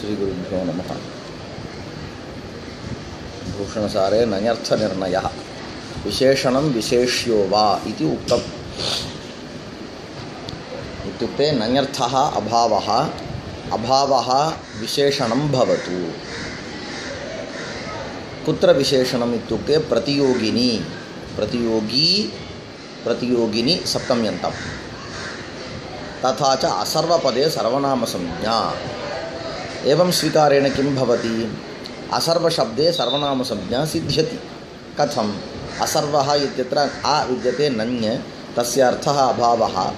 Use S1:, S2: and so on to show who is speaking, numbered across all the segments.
S1: श्रीगुरुभ्यो नमः। भूषणसारे नञर्थनिर्णयः विशेषणं विशेष्यो वा इति उक्तम्। इत्युक्ते नञर्थः अभावः, अभावः विशेषणं भवतु। कुत्र विशेषणम् इत्युक्ते प्रतियोगिनी, प्रतियोगी, प्रतियोगिनी सप्तम्यन्तम्। तथा च असर्वपदे सर्वनामसंज्ञा। एवं स्वीकारेण किं भवति? असर्वशब्दे सर्वनामसंज्ञा सिद्ध्यति। कथम्? असर्वः इत्यत्र आ विद्यते नञ्, तस्य अर्थः अभावः,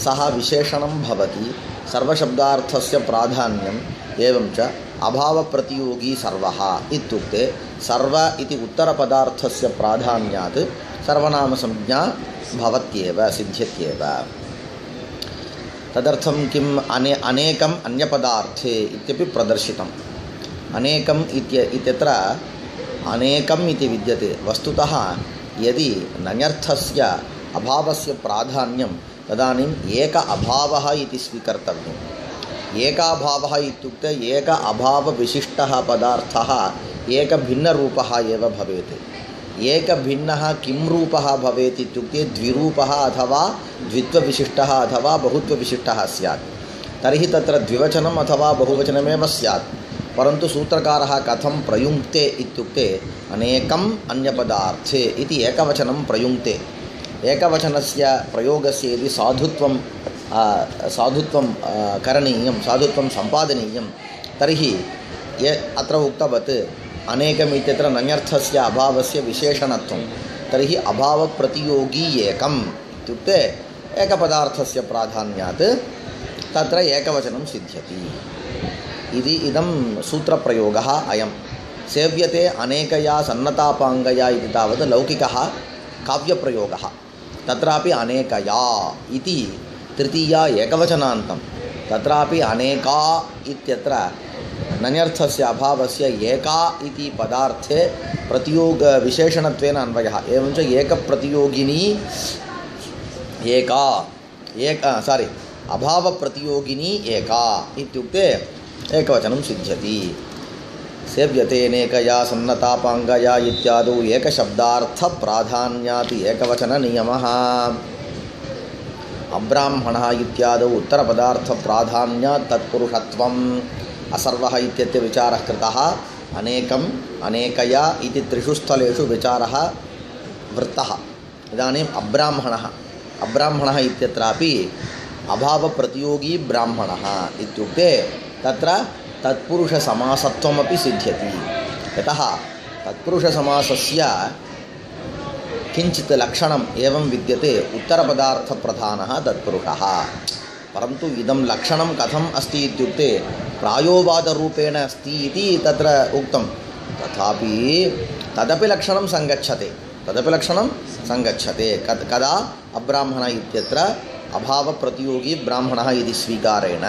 S1: सः विशेषणं भवति। सर्वशब्दार्थस्य प्राधान्यम्। एवं च अभावप्रतियोगी सर्वः इत्युक्ते सर्व इति उत्तरपदार्थस्य प्राधान्यात् सर्वनामसंज्ञा भवत्येव, सिद्ध्यत्येव। तदर्थं किम् अनेकम् अन्यपदार्थे इत्यपि प्रदर्शितम्। अनेकम् इत्यत्र अनेकम् इति विद्यते। वस्तुतः यदि नञर्थस्य अभावस्य प्राधान्यं तदानीम् एक अभावः इति स्वीकर्तव्यम्। एकाभावः इत्युक्ते एक अभावविशिष्टः पदार्थः एकभिन्नरूपः एव भवेत्। एकभिन्नः किं रूपः भवेत् इत्युक्ते द्विरूपः अथवा द्वित्वविशिष्टः अथवा बहुत्वविशिष्टः स्यात्। तर्हि तत्र द्विवचनम् अथवा बहुवचनमेव स्यात्। परन्तु सूत्रकारः कथं प्रयुङ्क्ते इत्युक्ते अनेकम् अन्यपदार्थे इति एकवचनं प्रयुङ्क्ते। एकवचनस्य प्रयोगस्य यदि साधुत्वं करणीयं, साधुत्वं सम्पादनीयं, तर्हि अत्र उक्तवत् अनेकम् इत्यत्र नञर्थस्य अभावस्य विशेषणत्वं। तर्हि अभावप्रतियोगी एकम् इत्युक्ते एकपदार्थस्य प्राधान्यात् तत्र एकवचनं सिद्ध्यति। इदं सूत्रप्रयोगः अयं। सेव्यते अनेकया सन्नतापाङ्गया इति तावत् लौकिकः काव्यप्रयोगः। तत्रापि अनेकया इति तृतीया एकवचनान्तं। तत्रापि अनेका इत्यत्र नञर्थस्य अभावस्य एका इति पदार्थे प्रतियोगविशेषणत्वेन अन्वयः। एवं च एकप्रतियोगिनी अभावप्रतियोगिनी एका इत्युक्ते एकवचनं सिद्ध्यति। सेव्यतेनेकया सन्नतापाङ्गया इत्यादौ एकशब्दार्थप्राधान्यात् एकवचननियमः। अब्राह्मणः इत्यादौ उत्तरपदार्थप्राधान्यात् तत्पुरुषत्वम्। असर्वः इत्यस्य विचारः कृतः। अनेकम् अनेकया इति त्रिषु स्थलेषु विचारः वृत्तः। इदानीम् अब्राह्मणः इत्यत्रापि अभावप्रतियोगी ब्राह्मणः इत्युक्ते तत्र तत्पुरुषसमासत्वमपि सिद्ध्यति। यतः तत्पुरुषसमासस्य किञ्चित् लक्षणम् एवं विद्यते, उत्तरपदार्थप्रधानः तत्पुरुषः। परन्तु इदं लक्षणं कथम् अस्ति इत्युक्ते प्रायोवादरूपेण अस्ति इति तत्र उक्तं। तथापि तदपि लक्षणं सङ्गच्छते। कदा? अब्राह्मणः इत्यत्र अभावप्रतियोगी ब्राह्मणः इति स्वीकारेण।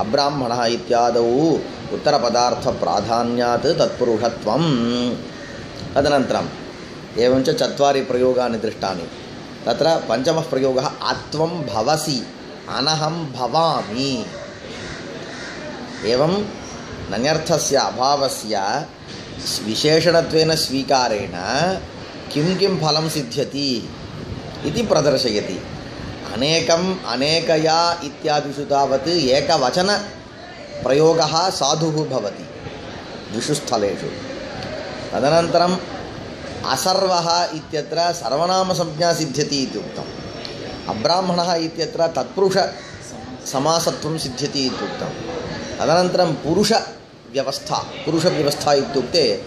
S1: अब्राह्मणः इत्यादौ उत्तरपदार्थप्राधान्यात् तत्पुरुषत्वं। तदनन्तरम् एवं च चत्वारि प्रयोगानि दृष्टानि। तत्र पञ्चमः प्रयोगः आत्वं भवसि अनहं भवामि। एवं नञर्थस्य अभावस्य विशेषणत्वेन स्वीकारेण किं किं फलं सिद्ध्यति इति प्रदर्शयति। अनेकम् अनेकया इत्यादिषु तावत् एकवचनप्रयोगः साधुः भवति द्विषु स्थलेषु। तदनन्तरम् असर्वः इत्यत्र सर्वनामसंज्ञा सिद्ध्यति इति उक्तम्। अब्राह्मणः इत्यत्र तत्पुरुषसमासत्वं सिद्ध्यति इत्युक्तम्। तदनन्तरं पुरुषव्यवस्था इत्युक्ते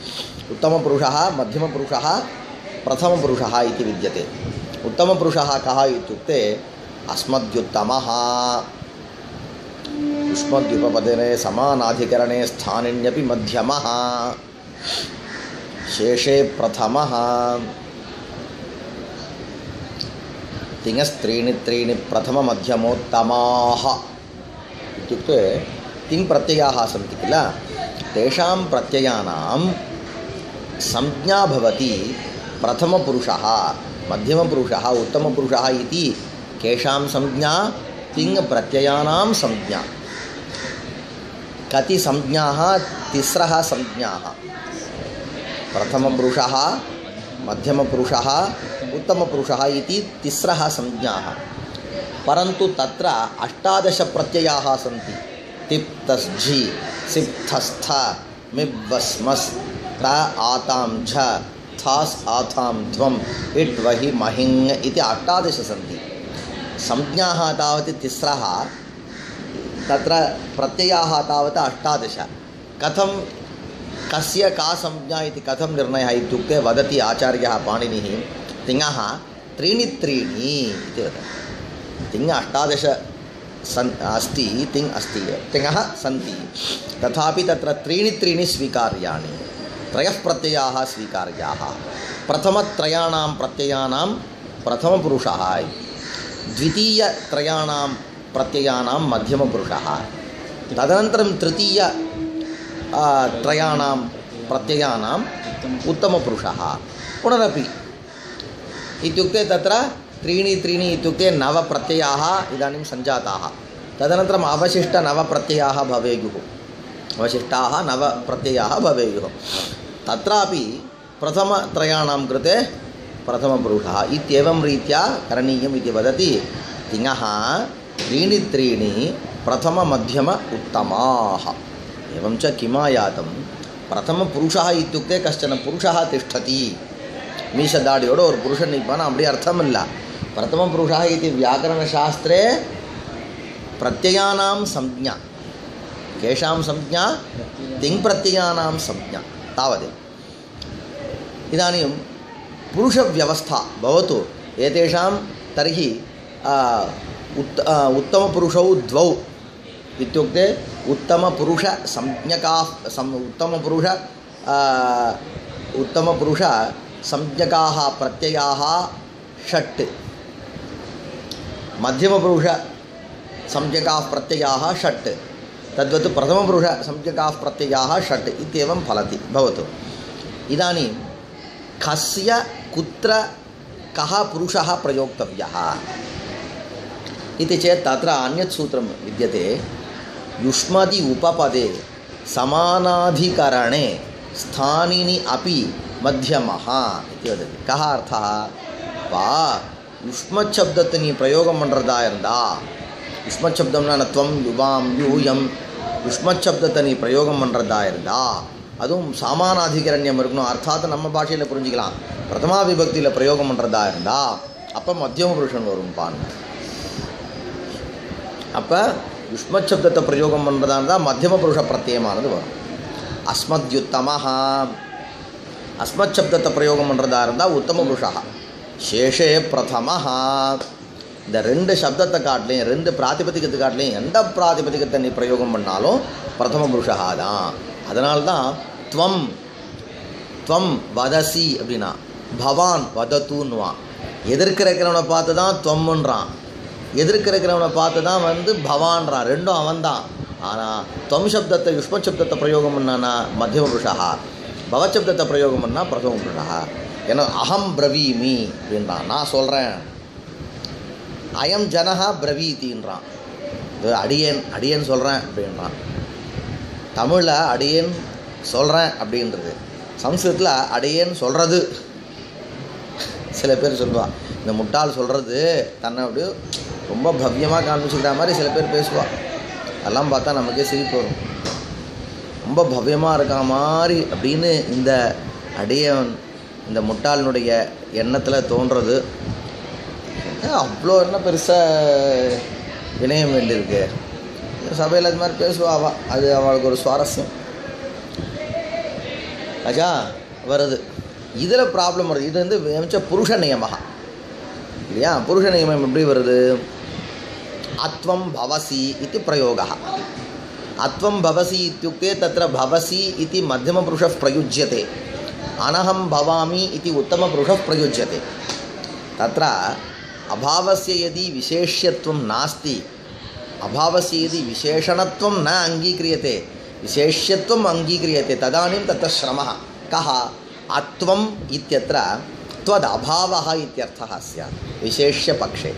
S1: उत्तमपुरुषः, मध्यमपुरुषः, प्रथमपुरुषः इति विद्यते। उत्तमपुरुषः कः इत्युक्ते अस्मद्युत्तमः। युष्मद्युपपदने समानाधिकरणे स्थानिन्यपि मध्यमः। शेषे प्रथमः। तिङस्त्रीणि त्रीणि प्रथममध्यमोत्तमाः इत्युक्ते तिङ्प्रत्ययाः सन्ति किल, तेषां प्रत्ययानां संज्ञा भवति प्रथमपुरुषः, मध्यमपुरुषः, उत्तमपुरुषः इति केषां संज्ञा? तिङ् प्रत्ययानां संज्ञा। कति संज्ञाः तिस्रः संज्ञाः प्रथमपुरुषः मध्यमपुरुषः उत्तमपुरुषः इति तिस्रः संज्ञाः परन्तु तत्र 18 प्रत्ययाः सन्ति तिप् तस् झि सिप् थस् थ मिप् वस् मस् त आतां झ थास् आथां ध्वम् इट् वहि महिङ् इति 18 सन्ति संज्ञाः तावत् तिस्रः तत्र प्रत्ययाः तावत् 18 कथं कस्य का संज्ञा इति कथं निर्णयः इत्युक्ते वदति आचार्यः पाणिनिः तिङः त्रीणि त्रीणि इति वदति तिङ 18 अस्ति तिङ् अस्ति तिङः सन्ति तथापि तत्र त्रीणि त्रीणि स्वीकार्याणि त्रयः प्रत्ययाः स्वीकार्याः प्रथमत्रयाणां प्रत्ययानां प्रथमपुरुषः द्वितीयत्रयाणां प्रत्ययानां मध्यमपुरुषः तदनन्तरं तृतीय त्रयाणां प्रत्ययानाम् उत्तमपुरुषः पुनरपि इत्युक्ते तत्र त्रीणि त्रीणि इत्युक्ते 9 प्रत्ययाः इदानीं सञ्जाताः तदनन्तरम् अवशिष्टाः 9 प्रत्ययाः भवेयुः अवशिष्टाः 9 प्रत्ययाः भवेयुः तत्रापि प्रथमत्रयाणां कृते प्रथमपुरुषः इत्येवं रीत्या करणीयम् इति वदति तिङः त्रीणि त्रीणि प्रथममध्यम उत्तमाः एवं च किमायातं प्रथमपुरुषः इत्युक्ते कश्चन पुरुषः तिष्ठति मीशदाडियोड और पुरुषन निपान அப்படி அர்த்தம் இல்ல प्रथमपुरुषः इति व्याकरणशास्त्रे प्रत्ययानां संज्ञा केषां संज्ञा तिङ्प्रत्ययानां संज्ञा तावदेव इदानीं पुरुषव्यवस्था भवतु एतेषां तर्हि उत्तमपुरुषौ द्वौ इत्युक्ते उत्तमपुरुष संज्ञकाः प्रत्ययाः 6 मध्यमपुरुष संज्ञकाः प्रत्ययाः 6 तद्वत् प्रथमपुरुष संज्ञकाः प्रत्ययाः 6 इत्येवं फलति भवतु इदानीं कस्य कुत्र कः पुरुषः प्रयोक्तव्यः इति चेत् तत्र अन्यत् सूत्रं विद्यते युष्मदि उपपदे समानाधिकरणे स्थानिनि अपि मध्यमः इति वदति कः अर्थः वा युष्मत् शब्दத்தை நீ பிரயோகம் பண்றதா இருந்தா युष्मत् शब्दம்னா त्वं युवां यूयं युष्मत् शब्दத்தை நீ பிரயோகம் பண்றதா இருந்தா அதுவும் சமானாதிகரண்யம் இருக்கணும் அர்த்தத்தை நம்ம பாஷையில புரிஞ்சிக்கலாம் பிரதமா விபக்தியில பிரயோகம் பண்றதா இருந்தா அப்ப மத்தியம புருஷன் வரும் பான் அப்ப युष्मत् शब्दத்தை பிரயோகம் பண்றதா இருந்தா மத்தியம புருஷ பிரத்யயமானது வரும் अस्मद्युत्तमः अस्मत् शब्दத்தை பிரயோகம் பண்றதா இருந்தா உத்தம புருஷः शेषे प्रथमः இந்த ரெண்டு சப்தத்தை காட்லையும் ரெண்டு பிராதிபதிகத்தை காட்லையும் எந்த பிராதிபதிகத்தை நீ பிரயோகம் பண்ணாலும் பிரதம புருஷः தான் அதனால தான் त्वं त्वं वदसि அப்படினா பவான் வததுன்வா எதிர்க்க இருக்கிறவனை பார்த்து தான் त्वம்ன்றான் எதிர்க்க இருக்கிறவனை பார்த்து தான் வந்து பவான்றான் ரெண்டும் அவன்தான் ஆனால் त्वं शब्दத்தை युष्मत् शब्दத்தை பிரயோகம் பண்ணானா மத்தியம புருஷः பவத் शब्दத்தை பிரயோகம் பண்ணா பிரதம புருஷः ஏன்னா அகம் பிரவீமி அப்படின்றான் நான் சொல்கிறேன் அயம் ஜனஹா பிரவீதின்றான் அடியேன் அடியேன் சொல்கிறேன் அப்படின்றான் தமிழில் அடியேன் சொல்கிறேன் அப்படின்றது சம்ஸ்கிருதத்தில் அடியேன் சொல்கிறது சில பேர் சொல்லுவாள் இந்த முட்டாள் சொல்கிறது தன்னை அப்படி ரொம்ப பவ்யமாக காண்பிச்சுக்கிற மாதிரி சில பேர் பேசுவாள் அதெல்லாம் பார்த்தா நமக்கே சிரிப்பு வரும் ரொம்ப பவ்யமாக இருக்கா மாதிரி அப்படின்னு இந்த அடியேன் இந்த முட்டாளினுடைய எண்ணத்தில் தோன்றது அவ்வளோ என்ன பெருசாக வினயம் வேண்டியிருக்கு சபையில் அது மாதிரி பேசுவாள் அது அவளுக்கு ஒரு சுவாரஸ்யம் ஆச்சா வருது இதில் ப்ராப்ளம் வருது இது வந்து புருஷ நியமம் இல்லையா புருஷ நியமம் எப்படி வருது அத்வம் பவசி இது பிரயோகः அத்வம் பவசி இत्युक्ते तत्र भवसि इति मध्यमपुरुषः प्रयुज्यते अनहं भवामि इति उत्तमपुरुषः प्रयुज्यते तत्र अभावस्य यदि विशेष्यत्वं नास्ति अभावस्य यदि विशेषणत्वं न अङ्गीक्रियते विशेष्यत्वम् अङ्गीक्रियते तदानीं तत्र श्रमः कः अत्वम् इत्यत्र त्वदभावः इत्यर्थः स्यात् विशेष्यपक्षे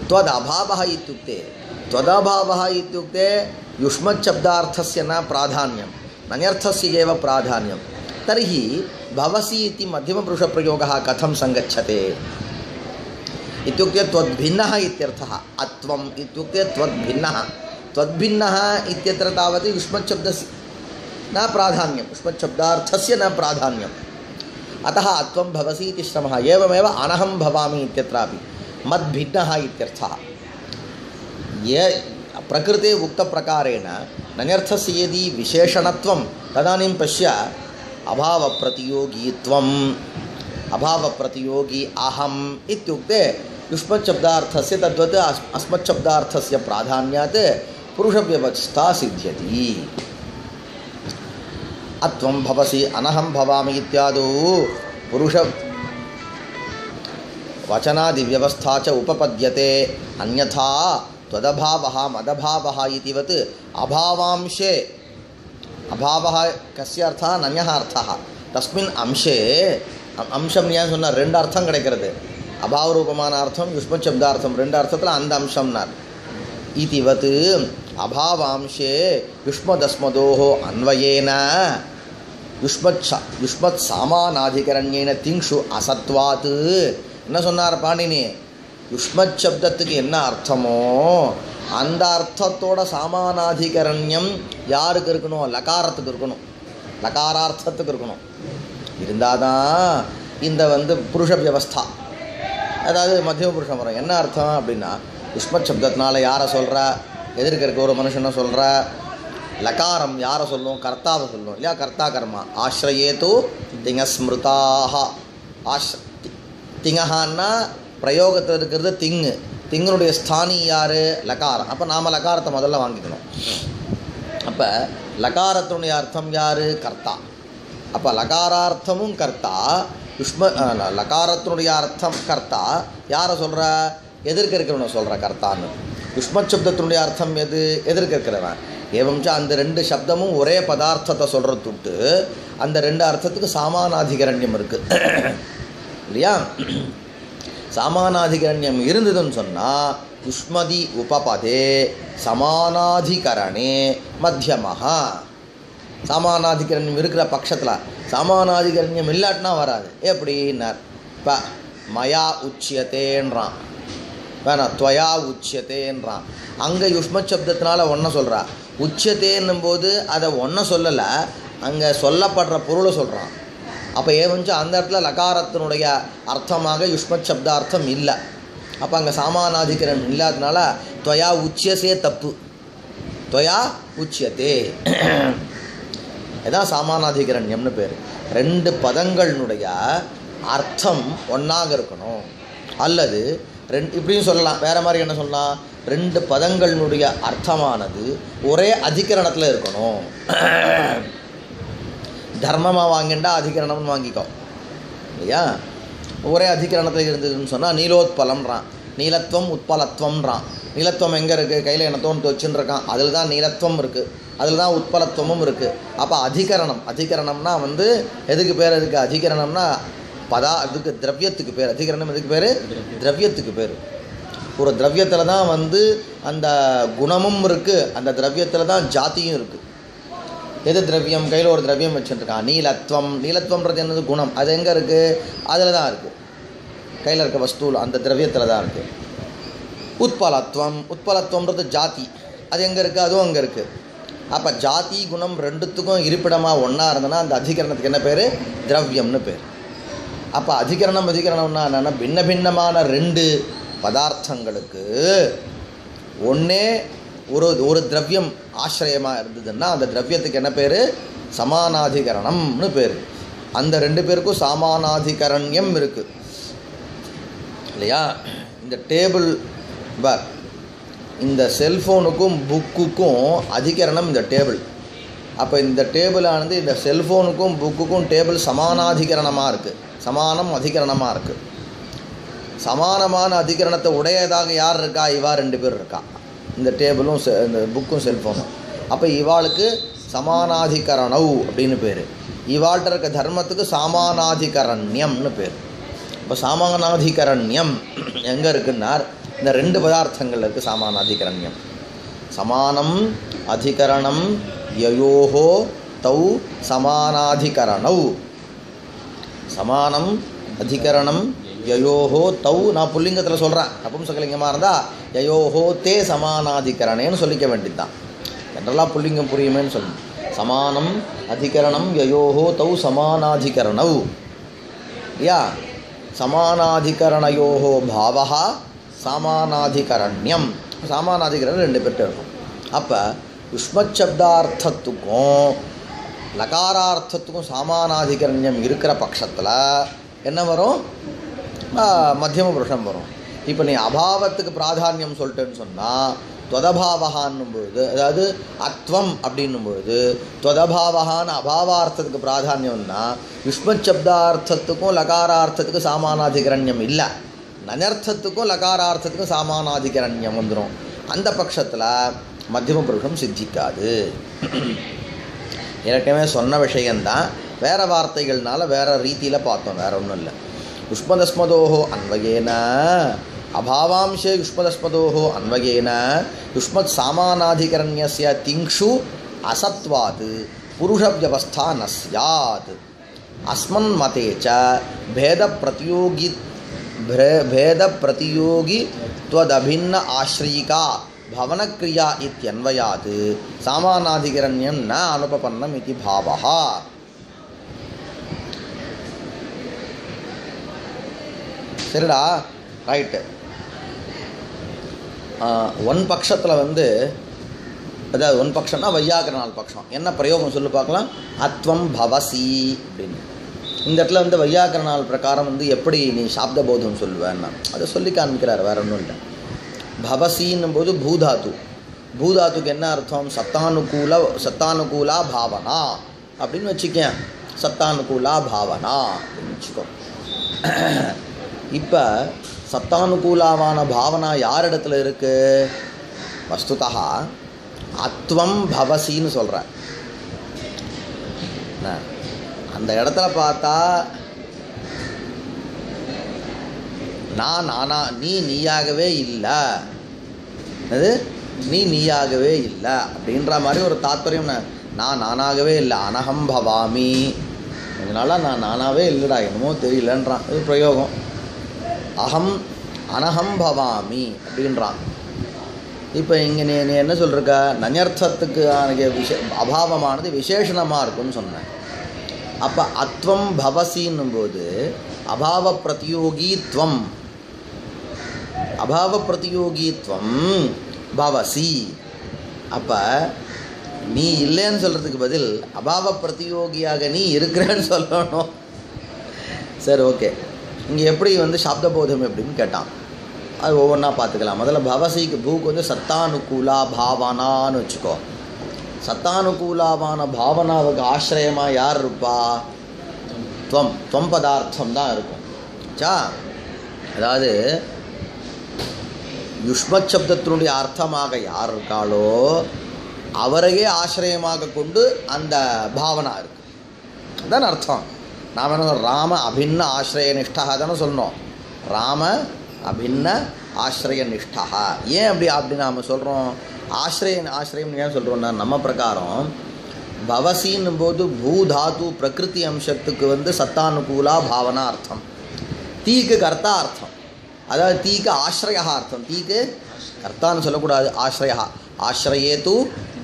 S1: त्वदभावः इत्युक्ते त्वदभावः इत्युक्ते युष्मच्छब्दार्थस्य न प्राधान्यं नन्यर्थस्य एव प्राधान्यं तर्हि भवसि इति मध्यमपुरुषप्रयोगः कथं सङ्गच्छते इत्युक्ते त्वद्भिन्नः इत्यर्थः अत्वम् इत्युक्ते त्वद्भिन्नः इत्यत्र तावत् युष्मच्छब्दस्य न प्राधान्यं युष्मच्छब्दार्थस्य न प्राधान्यम् अतः अत्वं भवसि इति श्रमः एवमेव अनहं भवामि इत्यत्रापि मद्भिन्नः इत्यर्थः ये प्रकृते उक्तप्रकारेण नन्यर्थस्य यदि विशेषणत्वं तदानीं पश्य अभावप्रतियोगी अहम् इत्युक्ते युष्मच्छब्दार्थस्य तद्वत् अस्मच्छब्दार्थस्य प्राधान्यात् पुरुषव्यवस्था सिद्ध्यति अत्वं भवसि अनहं भवामि इत्यादौ पुरुष वचनादिव्यवस्था च उपपद्यते अन्यथा त्वदभावः मदभावः इतिवत् अभावांशे अभावः कस्य अर्थः नन्यः अर्थः तस्मिन् अंशे अंशம் ஏன் சொன்னார் ரெண்டு அர்த்தம் கிடைக்கிறது அபாவ ரூபமான அர்த்தம் யுஷ்மச்சப்தார்த்தம் ரெண்டு அர்த்தத்தில் அந்த அம்சம்னார் इतिवत् अभावांशे युष्मदस्मदोः अन्वयेन युष्मत् सामानाधिकरण्येन तिंक्षु असत्वात् என்ன சொன்னார் பாணினி யுஷ்மத் சப்தத்துக்கு என்ன அர்த்தமோ அந்த அர்த்தத்தோட சாமானாதிகரண்யம் யாருக்கு இருக்கணும் லகாரத்துக்கு இருக்கணும் லகாரார்த்தத்துக்கு இருக்கணும் இருந்தால் தான் இந்த புருஷ வியவஸ்தா அதாவது மத்தியம புருஷம் வரும் என்ன அர்த்தம் அப்படின்னா யுஷ்மத் சப்தத்தினால யாரை சொல்கிற எதிர்க்க இருக்க ஒரு மனுஷனை சொல்கிற லகாரம் யாரை சொல்லும் கர்த்தாவை சொல்லும் இல்லையா கர்த்தா கர்மா ஆශ්‍රயேது திங்கஸ்மிருதாக திங்கஹான்னா பிரயோகத்தில் இருக்கிறது திங்கனுடைய ஸ்தானி யார் லகாரம் அப்போ நாம் லகாரத்தை முதல்ல வாங்கிக்கணும் அப்போ லகாரத்தினுடைய அர்த்தம் யார் கர்த்தா அப்போ லகாரார்த்தமும் கர்த்தா லகாரத்தினுடைய அர்த்தம் கர்த்தா யாரை சொல்கிற எதிர்க்க இருக்கிறவனை சொல்கிற கர்த்தான்னு யுஷ்மத் சப்தத்தினுடைய அர்த்தம் எது எதிர்க்க இருக்கிறவன் ஏவம்ச்சா அந்த ரெண்டு சப்தமும் ஒரே பதார்த்தத்தை சொல்கிறது தொட்டு அந்த ரெண்டு அர்த்தத்துக்கு சாமானாதிகரண்யம் இருக்குது இல்லையா சாமானாதிகரண்யம் இருந்ததுன்னு சொன்னால் யுஷ்மதி உபபதே சமானாதிகரணே மத்தியமஹா சாமானாதிகரண்யம் இருக்கிற பட்சத்தில் சாமானாதிகரண்யம் இல்லாட்டினா வராது எப்படின்னார் இப்போ மயா உச்சியத்தேன்றான் வேணாம் துவயா உச்சியத்தேன்றான் அங்கே யுஷ்மத் சப்தத்தினால ஒன்றை சொல்கிறா உச்சியத்தேன்னும் போது அதை ஒன்றை சொல்லலை அங்கே சொல்லப்படுற பொருளை சொல்கிறான் அப்போ ஏவஞ்சு அந்த இடத்துல லகாரத்தினுடைய அர்த்தமாக யுஷ்மத் சப்தார்த்தம் இல்லை அப்போ அங்கே சாமானாதிகரன் இல்லாதனால துவயா உச்சியசே தப்பு துவயா உச்சியத்தே இதான் சாமானாதிகரண்யம்னு பேர் ரெண்டு பதங்களினுடைய அர்த்தம் ஒன்றாக இருக்கணும் அல்லது இப்படியும் சொல்லலாம் வேறு மாதிரி என்ன சொல்லலாம் ரெண்டு பதங்களினுடைய அர்த்தமானது ஒரே அதிகரணத்தில் இருக்கணும் தர்மமாக வாங்கிண்டா அதிகரணம்னு வாங்கிக்கோ இல்லையா ஒரே அதிகரணத்தில் இருந்ததுன்னு சொன்னால் நீலோத்பலம்ன்றான் நீலத்துவம் உட்பலத்துவம்ன்றான் நீலத்துவம் எங்கே இருக்குது கையில் என்னத்தோன்னு வச்சுன்னு இருக்கான் அதில் தான் நீலத்துவம் இருக்குது அதில் தான் உட்பலத்துவமும் இருக்குது அப்போ அதிகரணம்னா எதுக்கு பேர் இருக்குது அதிகரணம்னா அதுக்கு திரவியத்துக்கு பேர் அதிகரணம் எதுக்கு பேர் திரவியத்துக்கு பேர் ஒரு திரவியத்தில் தான் அந்த குணமும் இருக்குது அந்த திரவியத்தில் தான் ஜாத்தியும் இருக்குது எது திரவியம் கையில் ஒரு திரவியம் வச்சுருக்கான் நீலத்துவம்ன்றது என்னது குணம் அது எங்கே இருக்குது அதில் தான் இருக்குது கையில் இருக்க வஸ்தூவில் அந்த திரவியத்தில் தான் இருக்குது உட்பலத்துவம்ன்றது ஜாதி அது எங்கே இருக்குது அதுவும் அங்கே இருக்குது அப்போ ஜாதி குணம் ரெண்டுத்துக்கும் இருப்பிடமாக ஒன்றா இருந்ததுன்னா அந்த அதிகரணத்துக்கு என்ன பேர் திரவியம்னு பேர் அப்போ அதிகரணம்னா என்னென்னா பின்ன பின்னமான ரெண்டு பதார்த்தங்களுக்கு ஒன்றே ஒரு திரவியம் ஆசிரியமாக இருந்ததுன்னா அந்த திரவியத்துக்கு என்ன பேர் சமானாதிகரணம்னு பேர் அந்த ரெண்டு பேருக்கும் சாமானாதிகரண்யம் இருக்குது இல்லையா இந்த டேபிள் இந்த செல்ஃபோனுக்கும் புக்குக்கும் அதிகரணம் இந்த டேபிள் அப்போ இந்த டேபிளானது இந்த செல்ஃபோனுக்கும் புக்குக்கும் டேபிள் சமானாதிகரணமாக இருக்குது சமானம் அதிகரணமாக இருக்குது சமானமான அதிகரணத்தை உடையதாக யார் இருக்கா இவா ரெண்டு பேர் இருக்கா இந்த டேபிளும் இந்த புக்கும் செல்ஃபோனும் அப்போ இவாளுக்கு சமானாதிகரணவ் அப்படின்னு பேர் இவாள்கிட்ட இருக்க தர்மத்துக்கு சாமானாதிகரண்யம்னு பேர் இப்போ சாமானாதிகரண்யம் எங்கே இருக்குன்னார் இந்த ரெண்டு பதார்த்தங்கள் இருக்குது சாமானாதிகரண்யம். சமானம் அதிகரணம் யயோஹோ தௌ சமானாதிகரணௌ. சமானம் அதிகரணம் யயோஹோ தௌ, நான் புல்லிங்கத்தில் சொல்கிறேன், நபும்சகலிங்கமாக இருந்தால் யயோஹோ தே சமானாதிகரணேன்னு சொல்லிக்க வேண்டியதுதான். ஜென்ரலாக புல்லிங்கம் புரியுமேன்னு சொல்லணும். சமானம் அதிகரணம் யயோஹோ தௌ சமானாதிகரணௌ. யா சமானாதிகரணயோஹோ பாவஹா சமானாதிகரண்யம். சமானாதிகரணம் ரெண்டு பேர்கிட்ட இருக்கும். அப்போ யுஷ்மத் சப்தார்த்தத்துக்கும் லகாரார்த்தத்துக்கும் சமானாதிகரண்யம் இருக்கிற பட்சத்தில் என்ன வரும்? மத்தியம புருஷம் வரும். இப்போ நீ அபாவத்துக்கு பிராதானியம் சொல்லிட்டேன்னு சொன்னால் துவதபாவகான்னும் பொழுது, அதாவது அத்வம் அப்படின்னும் பொழுது துவதபாவகான்னு அபாவார்த்தத்துக்கு பிராதானியம்னா யுஷ்மத் சப்தார்த்தத்துக்கும் லகாரார்த்தத்துக்கும் சமானாதிகரண்யம் இல்லை, நனர்த்தத்துக்கும் லகாரார்த்தத்துக்கும் சமானாதிகரண்யம் வந்துடும். அந்த பட்சத்தில் மத்தியம புருஷம் சித்திக்காது. ஏற்கனவே சொன்ன விஷயந்தான், வேறு வார்த்தைகள்னால வேறு ரீதியில் பார்த்தோம், வேறு ஒன்றும் இல்லை. யுஷ்மதஸ்மதோஹோ அன்வயேன அபாவாம்சே யுஷ்மதஸ்மதோஹோ அன்வயேன யுஷ்மத் சாமானாதிகரண்யஸ்ய திங்ஷு அசத்வாத் புருஷ வியவஸ்தா ந ஸ்யாத். அஸ்மன் மதே ச பேத பிரதியோகி த்வதபின்ன ஆஸ்ரயிகா பவனக்ரியா இத்யன்வயாத் சாமானாதிகரண்யம் ந அனுபபன்னம் இதி பாவः. சரிடா, ரைட்டு. ஒன் பட்சத்தில் வந்து, அதாவது ஒன் பட்சம்னா வையாகரணால் பட்சம். என்ன பிரயோகம் சொல்லி பார்க்கலாம்? அத்வம் பவசி அப்படின்னு. இந்த இடத்துல வந்து வையாகரணால் பிரகாரம் வந்து எப்படி நீ சாப்த போதம் சொல்லுவேன்னா அதை சொல்லி காண்பிக்கிறார், வேற ஒன்றும் இல்லை. பவசின்னும் போது பூதாத்து. பூதாத்துக்கு என்ன அர்த்தம்? சத்தானுகூலா பாவனா அப்படின்னு வச்சுக்கேன். சத்தானுகூலா பாவனா அப்படின்னு வச்சுக்கோ. இப்போ சத்தானுகூலாவான பாவனா யார் இடத்துல இருக்குது? வஸ்துதா அத்வம் பவசின்னு சொல்கிற அந்த இடத்துல பார்த்தா நீயாகவே இல்லை, அது நீயாகவே இல்லை அப்படின்ற மாதிரி ஒரு தாத்பரியம். நான் நானாகவே இல்லை, அனகம் பவாமி. அதனால நான் நானாகவே இல்லைடா, என்னமோ தெரியலன்றான். இது பிரயோகம். அகம் அனகம் பவாமி அப்படின்றான். இப்போ இங்கே நீ என்ன சொல்லிருக்க? நன்யர்த்தத்துக்கு அபாவமானது விசேஷணமாக இருக்குன்னு சொன்னேன். அப்போ அத்வம் பவசின்னும் போது அபாவ பிரதியோகித்வம் பவசி. அப்போ நீ இல்லைன்னு சொல்கிறதுக்கு பதில் அபாவ பிரதியோகியாக நீ இருக்கிறேன்னு சொல்லணும். சரி, ஓகே. இங்கே எப்படி வந்து சாப்தபோதம் எப்படின்னு கேட்டான். அது ஒவ்வொன்றா பார்த்துக்கலாம். முதல்ல பவசிக்கு பூக்கு வந்து சத்தானுகூலா பாவனான்னு வச்சுக்கோ. சத்தானுகூலாவான பாவனாவுக்கு ஆசிரியமாக யார் இருப்பா? துவம் பதார்த்தம் தான் இருக்கும். அதாவது யுஷ்மத் சப்தத்தினுடைய அர்த்தமாக யார் இருக்காளோ அவரையே ஆசிரியமாக கொண்டு அந்த பாவனா இருக்கு. அதுதான் அர்த்தம். நாம் என்ன ராம அபின்ன ஆசிரிய நிஷ்டா தானே சொல்லணும். ராம அபின்ன ஆசிரிய நிஷ்டா. ஏன் அப்படி நாம் சொல்கிறோம்? ஆசிரியம் ஏன் சொல்கிறோன்னா, நம்ம பிரகாரம் பவசின்னும் போது பூதாத்து பிரகிருதி அம்சத்துக்கு வந்து சத்தானுகூலா பாவனா அர்த்தம். தீக்கு கர்த்தா அர்த்தம். அதாவது தீக்கு ஆசிரியா அர்த்தம். தீக்கு கர்த்தான்னு சொல்லக்கூடாது, ஆசிரியா. ஆசிரியே தூ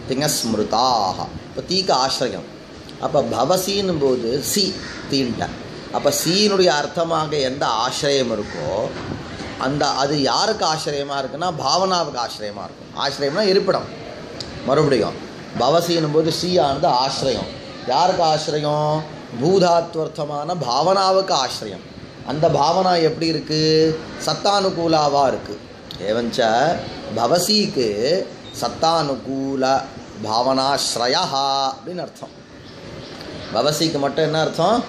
S1: திங்கஸ்மிருதாக. இப்போ தீக்கு ஆசிரியம். அப்போ பவசின்னும் போது சி தீன்ட்ட. அப்போ சீனுடைய அர்த்தமாக எந்த ஆசிரியம் இருக்கோ அது யாருக்கு ஆசிரியமாக இருக்குன்னா பாவனாவுக்கு ஆசிரியமாக இருக்கும். ஆசிரியம்னா இருப்பிடம். மறுபடியும் பவசின்னும் போது சி ஆனது ஆசிரியம். யாருக்கு ஆசிரியம்? பூதாத்வர்த்தமான பாவனாவுக்கு ஆசிரியம். அந்த பாவனா எப்படி இருக்குது? சத்தானுகூலாவாக இருக்குது. ஏவஞ்ச பவசிக்கு சத்தானுகூல பாவனாஸ்ரயா அப்படின்னு அர்த்தம். பவசிக்கு மட்டும் என்ன அர்த்தம்?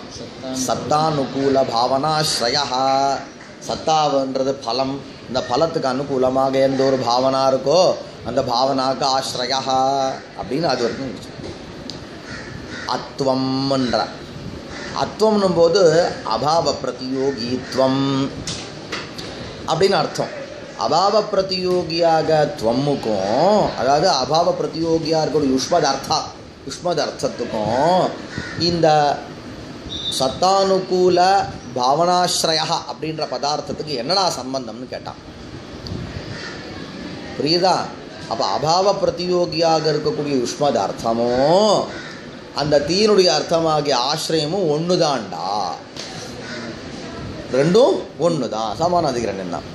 S1: சத்தானுகூல பாவனாஸ்ரயா. சத்தாவுன்றது பலம். இந்த பலத்துக்கு அனுகூலமாக எந்த ஒரு பாவனா இருக்கோ அந்த பாவனாக்கு ஆஸ்ரயா அப்படின்னு அது வரைக்கும். அத்வம்ன்ற அத்வம்னும் போது அபாவ பிரதியோகித்வம் அப்படின்னு அர்த்தம். அபாவ பிரதியோகியாக துவம்முக்கும், அதாவது அபாவ பிரதியோகியாக இருக்கக்கூடிய யுஷ்மத் அர்த்தத்துக்கும் இந்த சத்தானுகூல பாவனாஸ்ரயா அப்படின்ற பதார்த்தத்துக்கு என்னடா சம்பந்தம்னு கேட்டான். புரியுதா? அப்போ அபாவ பிரதியோகியாக இருக்கக்கூடிய யுஷ்மத் அர்த்தமும் அந்த தீனுடைய அர்த்தமாகிய ஆசிரியமும் ஒன்று தான்டா, ரெண்டும் ஒன்று தான், சமானாதிகரண்யம் தான்.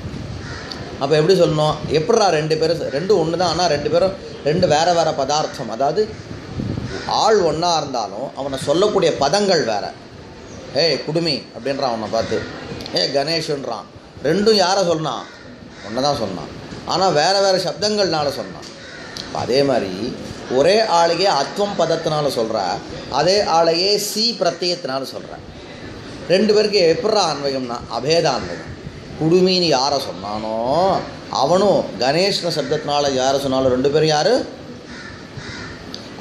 S1: அப்போ எப்படி சொல்லணும்? எப்படா ரெண்டு பேரும் ரெண்டும் ஒன்று தான், ஆனால் ரெண்டு பேரும் ரெண்டு வேறு வேறு பதார்த்தம். அதாவது ஆள் ஒன்றா இருந்தாலும் அவனை சொல்லக்கூடிய பதங்கள் வேறு. ஏய் குடுமி அப்படின்றான் அவனை பார்த்து, கணேஷன்றான். ரெண்டும் யாரை சொன்னான்? ஒன்று தான் சொன்னான், ஆனால் வேறு வேறு சப்தங்கள்னால சொன்னான். அதே மாதிரி ஒரே ஆளையே அத்வம் பதத்தினால சொல்கிற, அதே ஆளையே சி பிரத்யத்தினால சொல்கிற. ரெண்டு பேருக்கு எப்படா அன்வயம்னா அபேத அன்வயம். குடுமின்னு யாரை சொன்னானோ அவனும் கணேஷ்ன சப்தத்தினால யாரை சொன்னாலும் ரெண்டு பேரும் யார்?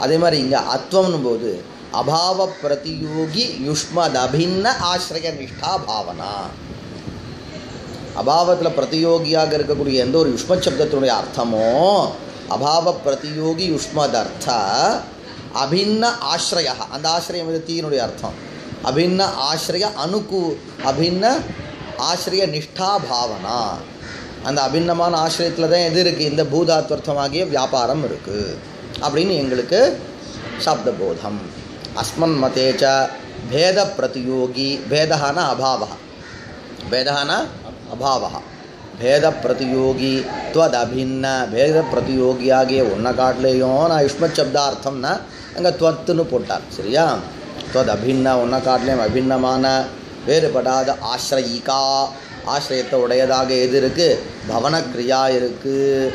S1: அதே மாதிரி இங்கே அத்வம்னும் போது அபாவ பிரதியோகி யுஷ்மத் அபின்ன ஆசிரிய நிஷ்டா பாவனா. அபாவத்தில் பிரதியோகியாக இருக்கக்கூடிய எந்த ஒரு யுஷ்மத் சப்தத்தினுடைய அர்த்தமோ அபாவ பிரதியோகி யுஷ்மத் அர்த்த அபின்ன ஆசிரிய, அந்த ஆசிரியம் வந்து தீனுடைய அர்த்தம். அபின்ன ஆசிரிய அபின்ன ஆசிரிய நிஷ்டா பாவனா. அந்த அபின்னமான ஆசிரியத்தில் தான் எது இருக்குது? இந்த பூதாத்வர்த்தமாகிய வியாபாரம் இருக்குது அப்படின்னு எங்களுக்கு சப்தபோதம். அஸ்மன் மதேச்ச பேத பிரதியோகி, பேதஹான அபாவா, பேதஹான அபாவா, பேத பிரதியோகி துவத் அபின்ன, பேத பிரதியோகியாகிய ஒன்றை காட்டிலையும் நான் யுஷ்மத் சப்தார்த்தம்னா அங்கே துவத்துன்னு போட்டார். சரியா? துவத் அபின்ன ஒன்றை காட்டிலையும் அபின்னமான வேறுபடாத ஆசிரயிகா, ஆசிரியத்தை உடையதாக எது இருக்குது? பவனக்ரியா இருக்குது.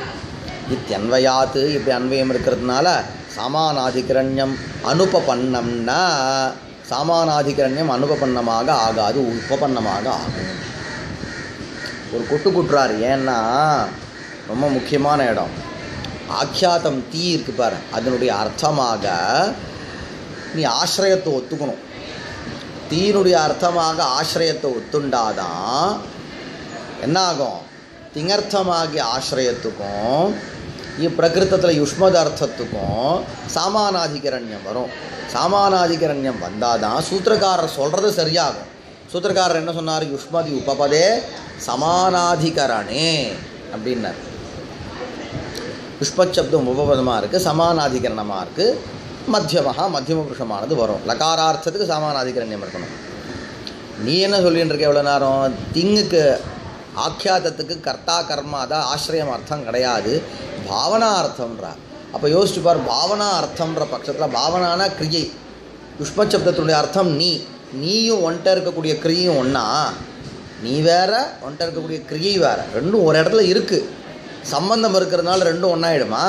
S1: இத்தியன்வயாத்து, இப்படி அன்வயம் இருக்கிறதுனால சமானாதிகரண்யம் அனுபபன்னம்னா, சமானாதிகரண்யம் அனுபபன்னமாக ஆகாது, உபபன்னமாக ஆகும். ஒரு குட்டுறார். ஏன்னா ரொம்ப முக்கியமான இடம். ஆக்கியாத்தம் தீ இருக்கு பாரு, அதனுடைய அர்த்தமாக நீ ஆசிரியத்தை ஒத்துக்கணும். தீனுடைய அர்த்தமாக ஆசிரியத்தை ஒத்துண்டாதான் என்ன ஆகும்? திங்கர்த்தமாகிய ஆசிரியத்துக்கும் இப்பிரகிருத்தத்தில் யுஷ்மத் அர்த்தத்துக்கும் சாமானாதிகரண்யம் வரும். சாமானாதிகரண்யம் வந்தால் தான் சூத்திரக்காரர் சொல்கிறது சரியாகும். சூத்திரக்காரர் என்ன சொன்னார்? யுஷ்மதி உபபதே சமானாதிகரணே அப்படின்னார். யுஷ்மத் சப்தம் உபபதமாக இருக்குது, சமானாதிகரணமாக இருக்குது, மத்தியம புருஷமானது வரும். லகாரார்த்தத்துக்கு சமானாதிகரண்யம் இருக்கணும். நீ என்ன சொல்லின்னு இருக்க எவ்வளோ நேரம்? திங்குக்கு ஆக்கியாதத்துக்கு கர்த்தா கர்மா தான் ஆசிரியம் அர்த்தம் கிடையாது, பாவனா அர்த்தம்ன்றா. அப்போ யோசிச்சு பார், பாவனா அர்த்தம்ன்ற பட்சத்தில் பாவனானா கிரியை. யுஷ்மத் சப்தத்துடைய அர்த்தம் நீயும் ஒன்ட்ட இருக்கக்கூடிய கிரியையும் ஒன்றா, நீ வேற ஒன்ட்ட இருக்கக்கூடிய கிரியை வேறு, ரெண்டும் ஒரு இடத்துல இருக்குது. சம்பந்தம் இருக்கிறதுனால ரெண்டும் ஒன்றாயிடுமா?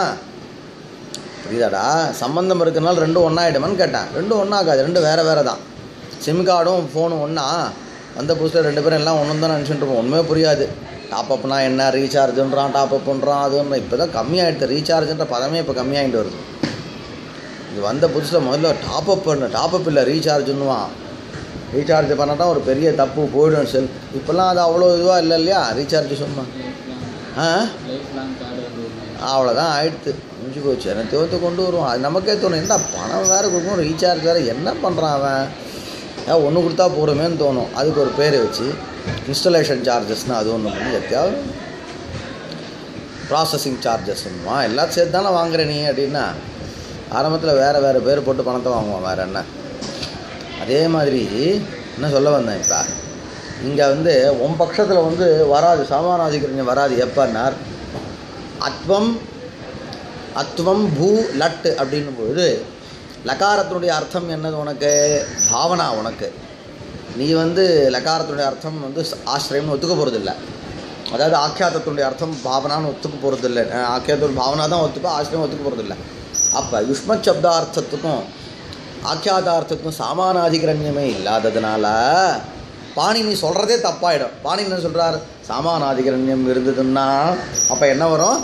S1: புரியுதாடா? சம்பந்தம் இருக்கிறதுனால ரெண்டும் ஒன்றாயிடுமான்னு கேட்டேன். ரெண்டும் ஒன்றாகாது, ரெண்டும் வேறு வேறு தான். சிம் கார்டும் ஃபோனும் ஒன்றா? வந்த புதுசில் ரெண்டு பேரும் எல்லாம் ஒன்று தான் நினச்சிட்டு இருப்போம். ஒன்றுமே புரியாது. டாப்அப்னா என்ன, ரீசார்ஜுன்றான், டாப்அப் பண்ணுறான், அதுன்ற. இப்போ தான் கம்மியாகிடுது, ரீசார்ஜுன்ற பதமே இப்போ கம்மியாகிட்டு வருது. இது வந்த புதுசில் முதல்ல டாப்அப் பண்ணு, டாப்அப் இல்லை ரீசார்ஜுன்னுவான். ரீசார்ஜ் பண்ணால் தான் ஒரு பெரிய தப்பு போய்டும் செல். இப்போல்லாம் அது அவ்வளோ இதுவாக இல்லை இல்லையா? ரீசார்ஜ் சும்மா அவ்வளோதான் ஆயிடுத்து, முடிஞ்சு போச்சு. எனக்கு தேர்த்து கொண்டு வருவான். அது நமக்கே தோணும், என்ன பணம் வேறு கொடுக்கணும், ரீசார்ஜ் வேறு என்ன பண்ணுறான் அவன், ஒன்று கொடுத்தா போகிறோமேன்னு தோணும். அதுக்கு ஒரு பேர் வச்சு இன்ஸ்டலேஷன் சார்ஜஸ்னால் அது ஒன்று பண்ணி எத்தையாவது ப்ராசஸிங் சார்ஜஸ்ன்னுவான். எல்லாம் சேர்த்து தானே வாங்குற நீ அப்படின்னா ஆரம்பத்தில் வேறு பேர் போட்டு பணத்தை வாங்குவான். வேறு என்ன? அதே மாதிரி என்ன சொல்ல வந்தேன், இப்போ இங்கே வந்து உன் பட்சத்தில் வராது, சமானாதிகரண்யம் வராது. எப்பன்னார்? அத்வம் பூ லட்டு அப்படின்னும் பொழுது லகாரத்தினுடைய அர்த்தம் என்னது? உனக்கு பாவனா. உனக்கு நீ லகாரத்தினுடைய அர்த்தம் ஆசிரியம்னு ஒத்துக்க போகிறதில்ல. அதாவது ஆக்கியாத்தத்தினுடைய அர்த்தம் பாவனான்னு ஒத்துக்க போகிறதில்லை. ஆக்கியாத்தோட பாவனா தான் ஒத்துப்பா, ஆசிரியம் ஒத்துக்க போகிறதில்ல. அப்போ யுஷ்மத் சப்தார்த்தத்துக்கும் ஆக்கியாதார்த்தத்துக்கும் சாமானாதிகரண்யமே இல்லாததுனால பாணினி சொல்கிறதே தப்பாயிடும். பாணினி என்ன சொல்கிறார்? சாமானாதிகரண்யம் இருந்ததுன்னா அப்போ என்ன வரும்?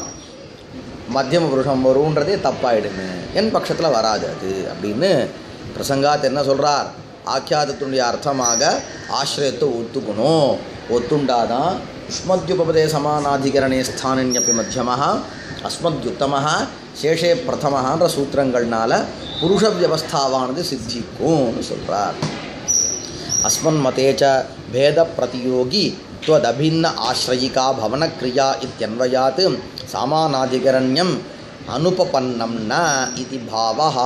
S1: மத்தியம புருஷம் வருன்றதே தப்பாயிடுங்க. என் பட்சத்தில் வராது அது அப்படின்னு பிரசங்காத் என்ன சொல்கிறார்? ஆக்கியாதத்தினுடைய அர்த்தமாக ஆசிரியத்தை ஒத்துக்கணும். ஒத்துண்டாதான் युष्मद्युपपदे समानाधिकरणे स्थानिन्यपि मध्यमः अस्मद्युत्तमः शेषे प्रथमஹன்ற சூத்திரங்கள்னால புருஷ வியவஸ்தாவானது சித்திக்கும்னு சொல்றார். अस्मन् मते च भेद प्रतियोगी त्वदभिन्न आश्रयिका भवन क्रिया इत्यन्वयात् सामानाधिकरण्यम अनुपपन्नम न इति भावः.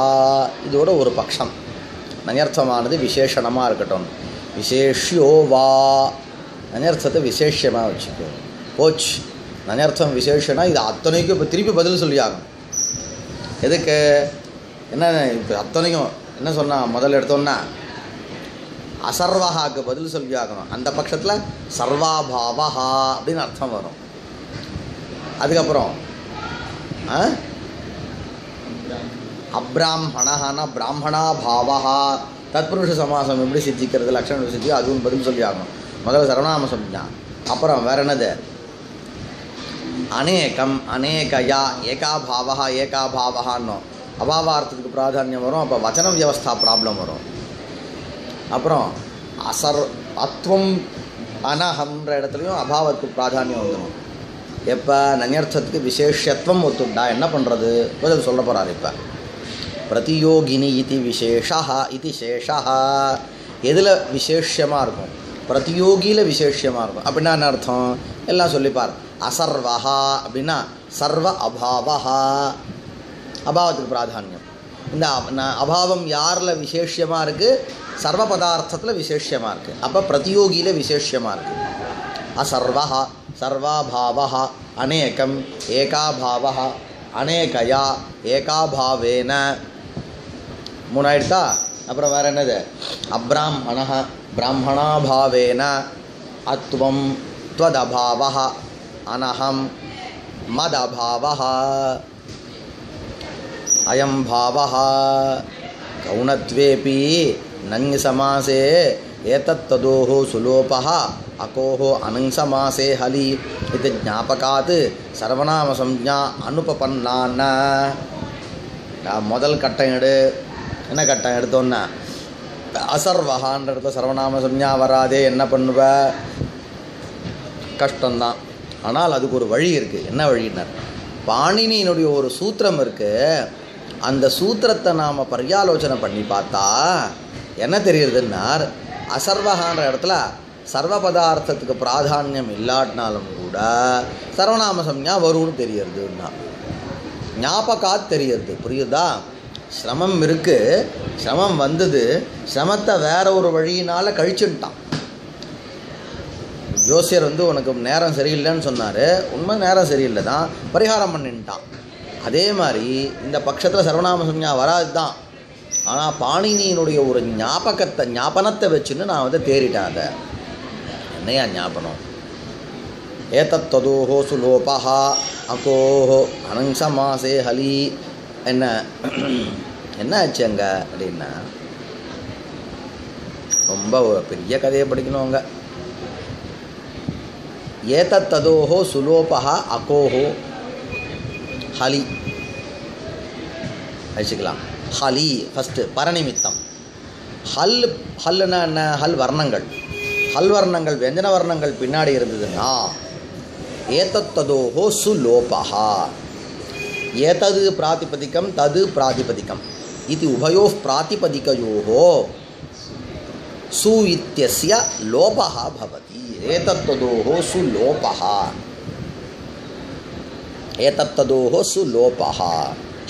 S1: இதோட ஒரு பட்சம் நன்யர்த்தமானது விசேஷணமாக இருக்கட்டும். விசேஷ்யோ வா நன்யர்த்தத்தை விசேஷமாக வச்சுக்கோ போச்சு. நன்யர்த்தம் விசேஷனா இது அத்தனைக்கும் இப்போ திருப்பி பதில் சொல்லியாகும். எதுக்கு என்ன இப்போ அத்தனையும் என்ன சொன்னால் முதல்ல எடுத்தோன்னா அசர்வஹாக்கு பதில் சொல்லி ஆகணும். அந்த பட்சத்தில் சர்வாபாவஹா அப்படின்னு அர்த்தம் வரும். அதுக்கப்புறம் அப்ராஹ்மணஹானா பிராமணா பாவஹா தத்புருஷ சமாசம் எப்படி சித்திக்கிறது லட்சணம் சித்தி அதுவும் பதில் சொல்லி ஆகணும். முதல்ல சர்வநாம சம்ஞா. அப்புறம் வேற என்னது அநேகம் அநேகயா ஏகாபாவஹா ஏகாபாவஹான்னு அபாவார்த்தத்துக்கு பிராதானியம் வரும். அப்போ வச்சன வியவஸ்தா ப்ராப்ளம் வரும். அப்புறம் அத்வம் அனஹம்ன்ற இடத்துலையும் அபாவத்துக்கு பிராதானியம் வந்துடும். எப்போ நன்யர்த்தத்துக்கு விசேஷத்துவம் ஒத்துண்டா என்ன பண்ணுறது பதில் சொல்ல போகிறார். இப்போ பிரதியோகினி இது விசேஷா இது சேஷா எதில் விசேஷமாக இருக்கும் பிரதியோகியில் விசேஷமாக இருக்கும். அப்படின்னா என்ன அர்த்தம் எல்லாம் சொல்லிப்பார். அசர்வஹா அப்படின்னா சர்வ அபாவஹா அபாவத்துக்கு பிராதானியம். இந்த அபாவம் யாரில் விசேஷமாக இருக்குது சர்வ பதார்த்தத்தில் விசேஷமாக இருக்குது. அப்போ பிரதியோகியில் விசேஷமாக இருக்குது. அசர்வஹா சர்வாபாவஹா அநேகம் ஏகாபாவஹா அநேகயா ஏகாபாவேன மூணாயிடுதா. அப்புறம் வேறு என்னது அப்ராஹ்மணஹ பிராமணாபாவேன அத்வம் த்வதபாவஹ அனஹம் மதபாவஹ அயம் பாவஹ கௌணத்வேபி நஞ் சமாசே ஏதத்ததோஹ சுலோபஹ அகோஹ அனங் சமாசே ஹலி இது ஞாபகாத் சர்வநாம சம்ஞா அனுபபன்னான. முதல் கட்டம் எடு. என்ன கட்டம் எடுத்தோன்னா அசர்வஹான்ற இடத்துல சர்வநாம சம்ஞா வராதே என்ன பண்ணுவ கஷ்டம்தான். ஆனால் அதுக்கு ஒரு வழி இருக்குது. என்ன வழின்னார் பாணினியினுடைய ஒரு சூத்திரம் இருக்குது. அந்த சூத்திரத்தை நாம் பரியாலோசனை பண்ணி பார்த்தா என்ன தெரியுதுன்னார் அசர்வஹான்ற இடத்துல சர்வ பதார்த்தத்துக்கு பிராதானியம் இல்லாட்டினாலும் கூட சர்வநாம சம்ஞா வரும்னு தெரியறதுன்னா ஞாபகாத் தெரியறது. புரியுதா? சிரமம் இருக்குது. சிரமம் வந்தது. சிரமத்தை வேற ஒரு வழியினால் கழிச்சுட்டான். ஜோசியர் உனக்கு நேரம் சரியில்லைன்னு சொன்னார். உண்மை நேரம் சரியில்லை தான், பரிகாரம் பண்ணிட்டான். அதே மாதிரி இந்த பட்சத்தில் சர்வநாம சம்ஞா வராது தான். ஆனால் பாணினியினுடைய ஒரு ஞாபனத்தை வச்சுன்னு நான் தேறிட்டேன். அதை என்னையா ஞாபனம் ஏதத்ததோஹோ சுலோபஹா அகோஹோ அனங் சமாசே ஹலி என்ன என்ன ஆச்சு அங்கே அப்படின்னா ரொம்ப பெரிய கதையை படிக்கணும். அங்கே ஏதத்ததோஹோ சுலோபஹா அகோஹோ ஹலி அழிச்சிக்கலாம். ஹலி ஃபஸ்ட்டு பரநிமித்தம். ஹல்லுன்னா என்ன? ஹல் வர்ணங்கள். ஹல் வர்ணங்கள் வியஞ்சன வர்ணங்கள் பின்னாடி இருந்ததுன்னா ஏதத்ததோஹோ சுலோபஹா ஏதது பிராதிபதிக்கம் தது பிராதிபதிக்கம் இது உபயோ பிராதிபதிகயோஹோ சு இத்யஸ்ய லோபஹா பவதி. ஏதத்ததோஹோ சுலோபஹா ஏதத்ததோஹோ சுலோபஹா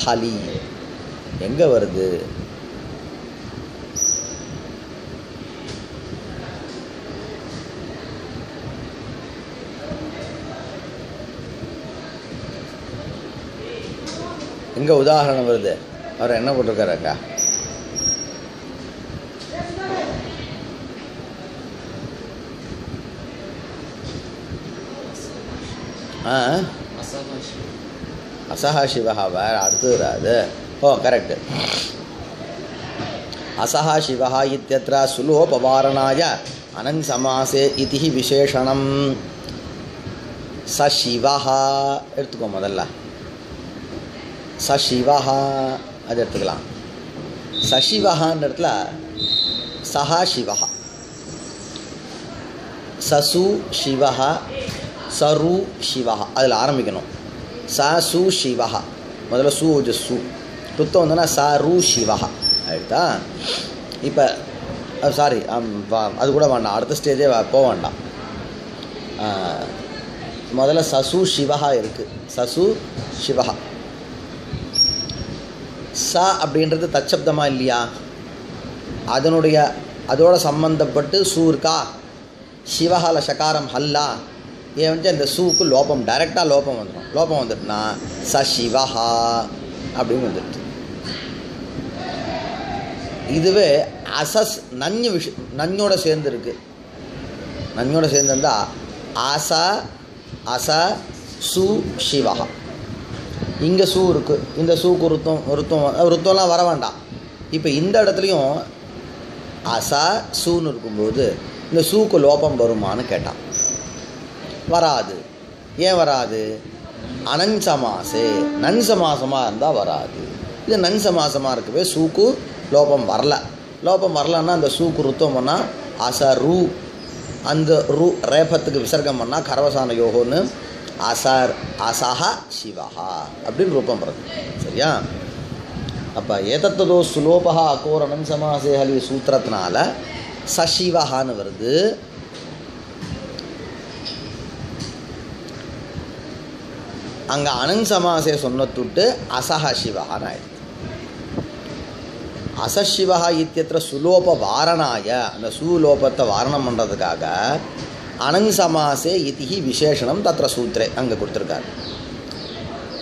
S1: ஹலி எங்கே வருது? எங்கே உதாரணம் வருது? அவர் என்ன போட்டிருக்காருக்கா? அசஹா சிவஹா வேறு அடுத்தது அது. ஓ கரெக்டு. அசஹா சிவஹா இத்தியத்ர சுலோபவாரணாய அனங் சமாசே இதி விசேஷணம். ச சிவஹா எடுத்துக்கோ. முதல்ல சசிவஹா அது எடுத்துக்கலாம். சசிவஹான்ற இடத்துல சஹா சிவஹா சசு சிவஹா சரு சிவா அதில் ஆரம்பிக்கணும். ச சு சிவா, முதல்ல சு சு துத்தம் வந்தோன்னா சரு சிவா ஆகிட்டா. இப்போ சாரி, அது கூட வேண்டாம், அடுத்த ஸ்டேஜே போக வேண்டாம். முதல்ல சசு சிவா இருக்குது. சசு சிவா, ச அப்படின்றது தச்சப்தமா இல்லையா? அதோட சம்பந்தப்பட்டு சூ இருக்கா. சிவஹால சகாரம் ஹல்லா, ஏன் வந்து அந்த சூக்கு லோபம், டைரெக்டாக லோபம் வந்துடும். லோபம் வந்துட்டுனா ச சிவஹா அப்படின்னு வந்துடுது. இதுவே அசஸ் நஞ்சு நஞ்சோட சேர்ந்துருக்கு. நஞ்சோட சேர்ந்துருந்தா அச அச சு சிவஹா. இங்கே சூ இருக்குது, இந்த சூக்கு ருத்தம்லாம் வர வேண்டாம். இப்போ இந்த இடத்துலையும் அச சூன்னு இருக்கும்போது இந்த சூக்கு லோபம் வருமானு கேட்டான். வராது. ஏன் வராது? அனஞ்சமாசே, நன்சமாசமாக இருந்தால் வராது. இது நன்சமாசமாக இருக்கவே சூக்கு லோபம் வரல. லோபம் வரலன்னா அந்த சூக்கு ருத்தம் பண்ணால் அச ரூ, அந்த ரூ ரேபத்துக்கு விசர்க்கம் பண்ணால் கரவசான யோகோன்னு அசர் அசஹ சிவஹா அப்படின்னு ரூபம் வருது. சரியா? அப்போ ஏதத்ததோ சுலோபா அகோர் அனஞ்சமாசே ஹலி சூத்திரத்தினால சசிவஹான்னு வருது. அங்கே அனஞ்சமாசே சொன்னத்துட்டு அசஹ சிவஹான்னு ஆயிடுது. அசசிவா இத்தியத்திர சுலோப வாரணாய, அந்த சுலோபத்தை வாரணம் பண்ணுறதுக்காக அனஞ்சமாசே இதிஹி விசேஷனம் தத்திர சூத்திரே அங்கே கொடுத்துருக்காரு.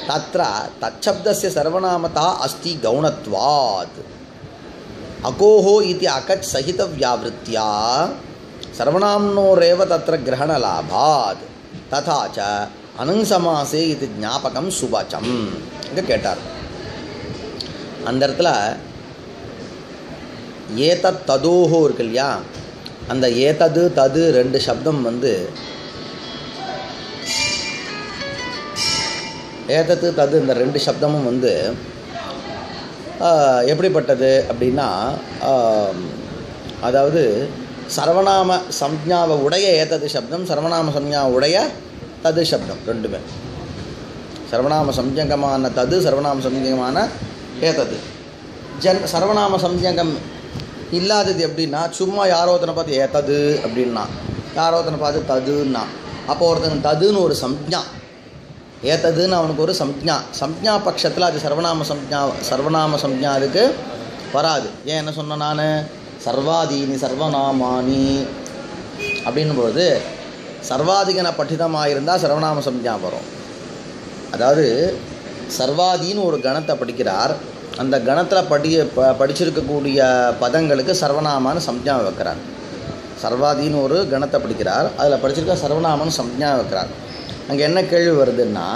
S1: தத்திர தச்சப்தஸ்ய சர்வநாமதா அஸ்தி கௌணத்வாத் அகோஹோ இதி அகச் சகித வியாவிருத்தியா சர்வநாம்னோரேவ தத்திர கிரகணலாபாத் ததா ச அனஞ்சமாசே இது ஞாபகம் சுபச்சம் இங்கே கேட்டார். அந்த இடத்துல ஏதத் ததோஹோ இருக்கு இல்லையா, அந்த ஏதது தது ரெண்டு சப்தம் வந்து ஏதத்து தது இந்த ரெண்டு சப்தமும் வந்து எப்படிப்பட்டது அப்படின்னா, அதாவது சர்வநாம சம்ஞாவை உடைய ஏதது சப்தம், சர்வநாம சம்ஞாவை உடைய தது சப்தம் ரெண்டுமே. சர்வநாம சம்ஞகமான தது, சர்வநாம சம்ஞகமான ஏதது. சர்வநாம சம்ஞகம் இல்லாதது எப்படின்னா, சும்மா யாரோத்தனை பார்த்து ஏதது அப்படின்னா, யாரோத்தனை பார்த்து ததுன்னா, அப்போ ஒருத்தன் ததுன்னு ஒரு சம்ஞா, ஏததுன்னு அவனுக்கு ஒரு சம்ஞா. சம்ஞா பட்சத்தில் அது சர்வநாம சம்ஞா அதுக்கு வராது. ஏன் என்ன சொன்னேன் நான், சர்வாதீனி சர்வநாமானி அப்படின்பொழுது சர்வாதிகன பட்டிதமாக இருந்தால் சர்வநாம சம்ஞா வரும். அதாவது சர்வாதின்னு ஒரு கணத்தை படிக்கிறார், அந்த கணத்தில் படிச்சிருக்கக்கூடிய பதங்களுக்கு சர்வநாமான்னு சம்ஞா வைக்கிறார். சர்வாதின்னு ஒரு கணத்தை படிக்கிறார், அதில் படிச்சிருக்க சர்வநாமன்னு சம்ஞா வைக்கிறார். அங்கே என்ன கேள்வி வருதுன்னா,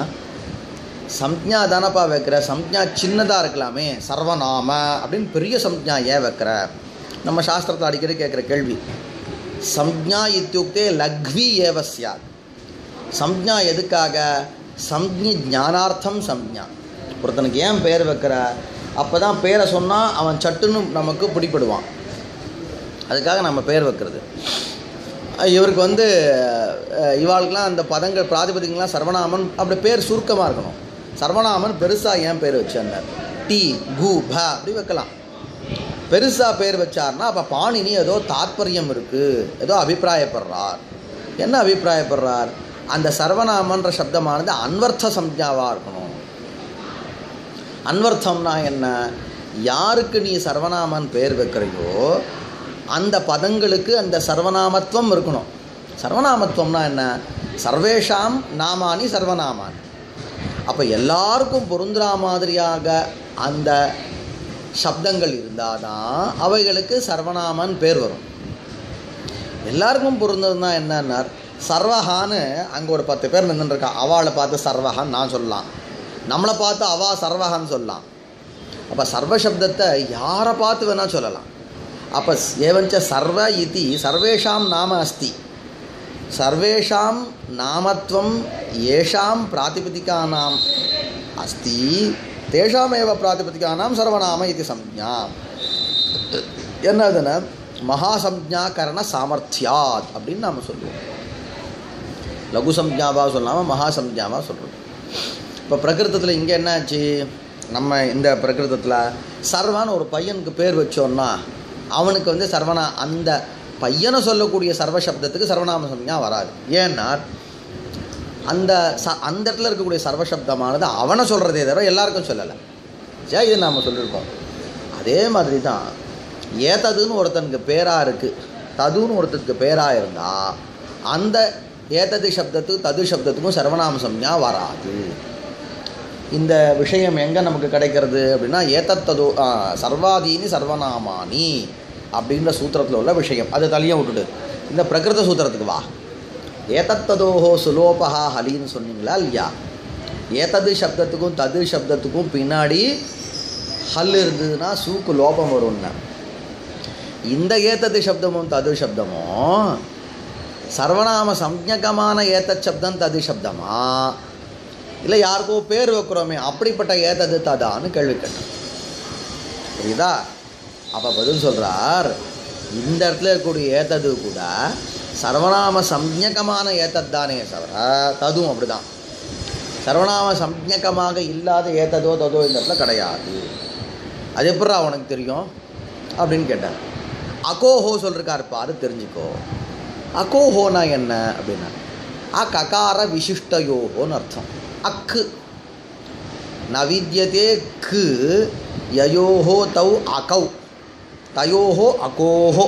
S1: சம்ஞா தானப்பா வைக்கிற, சம்ஞா சின்னதாக இருக்கலாமே, சர்வநாம அப்படின்னு பெரிய சம்ஞா ஏன் வைக்கிற? நம்ம சாஸ்திரத்தில் அடிக்கடி கேட்குற கேள்வி. சம்ஞா இத்தியுக்தே லக்வி ஏவ ஸ்யாத். சம்ஞா எதுக்காக? சம்ஞி ஞானார்த்தம் சம்ஞா. ஒருத்தனுக்கு ஏன் பேர் வைக்கிற? அப்போ தான் பேரை சொன்னால் அவன் சட்டுன்னு நமக்கு பிடிப்படுவான், அதுக்காக நம்ம பேர் வைக்கிறது. இவருக்கு வந்து இவாளுக்கெலாம் அந்த பதங்கள் பிராதிபதிகள்லாம் சர்வநாமன் அப்படி பேர் சுருக்கமாக இருக்கணும். சர்வநாமன் பெருசாக ஏன் பேர் வச்சார்? டி கு ப அப்படி வைக்கலாம். பெருசாக பேர் வச்சார்னா அப்போ பாணினி ஏதோ தாத்பரியம் இருக்குது, ஏதோ அபிப்பிராயப்படுறார். என்ன அபிப்பிராயப்படுறார்? அந்த சர்வநாமன்ற சப்தமானது அன்வர்த்த சம்ஞாவாக இருக்கணும். அன்வர்த்தம்னா என்ன? யாருக்கு நீ சர்வநாமன் பேர் வைக்கிறையோ அந்த பதங்களுக்கு அந்த சர்வநாமத்துவம் இருக்கணும். சர்வநாமத்துவம்னா என்ன? சர்வேஷாம் நாமானி சர்வநாமானி. அப்போ எல்லாருக்கும் பொருந்துற மாதிரியாக அந்த சப்தங்கள் இருந்தால் தான் அவைகளுக்கு சர்வநாமன் பேர் வரும். எல்லாருக்கும் பொருந்ததுன்னா என்னன்னா, சர்வஹான்னு அங்கே ஒரு 10 பேர் நின்றுருக்கா, அவளை பார்த்து சர்வஹான்னு நான் சொல்லலாம், நம்மளை பார்த்து அவா சர்வஹான்னு சொல்லலாம். அப்போ சர்வசப்தத்தை யாரை பார்த்து வேணால் சொல்லலாம். அப்போ ஏவஞ்ச சர்வ இதி சர்வேஷாம் நாம அஸ்தி, சர்வேஷாம் நாமத்வம் ஏஷாம் பிராதிபதிகானாம் அஸ்தி, தேஷாமேவ பிராதிபதிகானாம் சர்வநாம இது சம்ஞா. என்னதுன்னா மகாசம்ஞாகரண சாமர்த்தியாத் அப்படின்னு நாம் சொல்லுவோம். லகு சம்ஞாவாக சொல்லாமல் மகா சம்ஞாவாக சொல்கிறது. இப்போ பிரகிருதத்தில் இங்கே என்னாச்சு, நம்ம இந்த பிரகிருதத்தில் சர்வான்னு ஒரு பையனுக்கு பேர் வச்சோன்னா அவனுக்கு வந்து சர்வனா, அந்த பையனை சொல்லக்கூடிய சர்வசப்தத்துக்கு சர்வநாம சம்ஞா வராது. ஏன்னா அந்த அந்த இடத்துல இருக்கக்கூடிய சர்வசப்தமானது அவனை சொல்கிறதே தவிர எல்லாருக்கும் சொல்லலை. சரி, இது நாம் சொல்லியிருக்கோம். அதே மாதிரி தான் ஏததுன்னு ஒருத்தனுக்கு பேராக இருக்குது, ததுன்னு ஒருத்தனுக்கு பேராக இருந்தால் அந்த ஏதது சப்தத்துக்கு தது சப்தத்துக்கும் சர்வநாம சம்ஞா வராது. இந்த விஷயம் எங்கே நமக்கு கிடைக்கிறது அப்படின்னா ஏதத்ததோ சர்வாதீனி சர்வநாமானி அப்படின்ற சூத்திரத்தில் உள்ள விஷயம். அது தலையை விட்டுடு, இந்த பிரகிருத சூத்திரத்துக்கு வா. ஏதத்ததோஹோ சுலோபஹா ஹலின்னு சொன்னீங்களா இல்லையா? ஏதது சப்தத்துக்கும் தது சப்தத்துக்கும் பின்னாடி ஹல் இருந்ததுன்னா சூக்கு லோபம் வரும்னா, இந்த ஏதது சப்தமும் தது சப்தமும் சர்வநாம சம்ஞகமான ஏதத் சப்தம் தது சப்தமா இல்லை யாருக்கோ பேர் வைக்கிறோமே அப்படிப்பட்ட ஏதது ததான்னு கேள்வி கேட்டோம். புரியுதா? அப்போ பதில் சொல்கிறார், இந்த இடத்துல இருக்கக்கூடிய ஏதது கூட சர்வநாம சம்ஞகமான ஏதத் தானே தவிர ததுவும் அப்படி தான். சர்வநாம சம்ஞகமாக இல்லாத ஏததோ ததோ இந்த இடத்துல கிடையாது. அது எப்படா உனக்கு தெரியும் அப்படின்னு கேட்டார். அகோஹோ சொல்லிருக்காரு பாரு, தெரிஞ்சுக்கோ. அகோஹோனா என்ன அப்படின்னா ககார விசிஷ்டயோகோன்னு அர்த்தம். அக்கு நவித்யதே கு யயோஹோ தௌ அகௌ தயோஹோ அகோஹோ.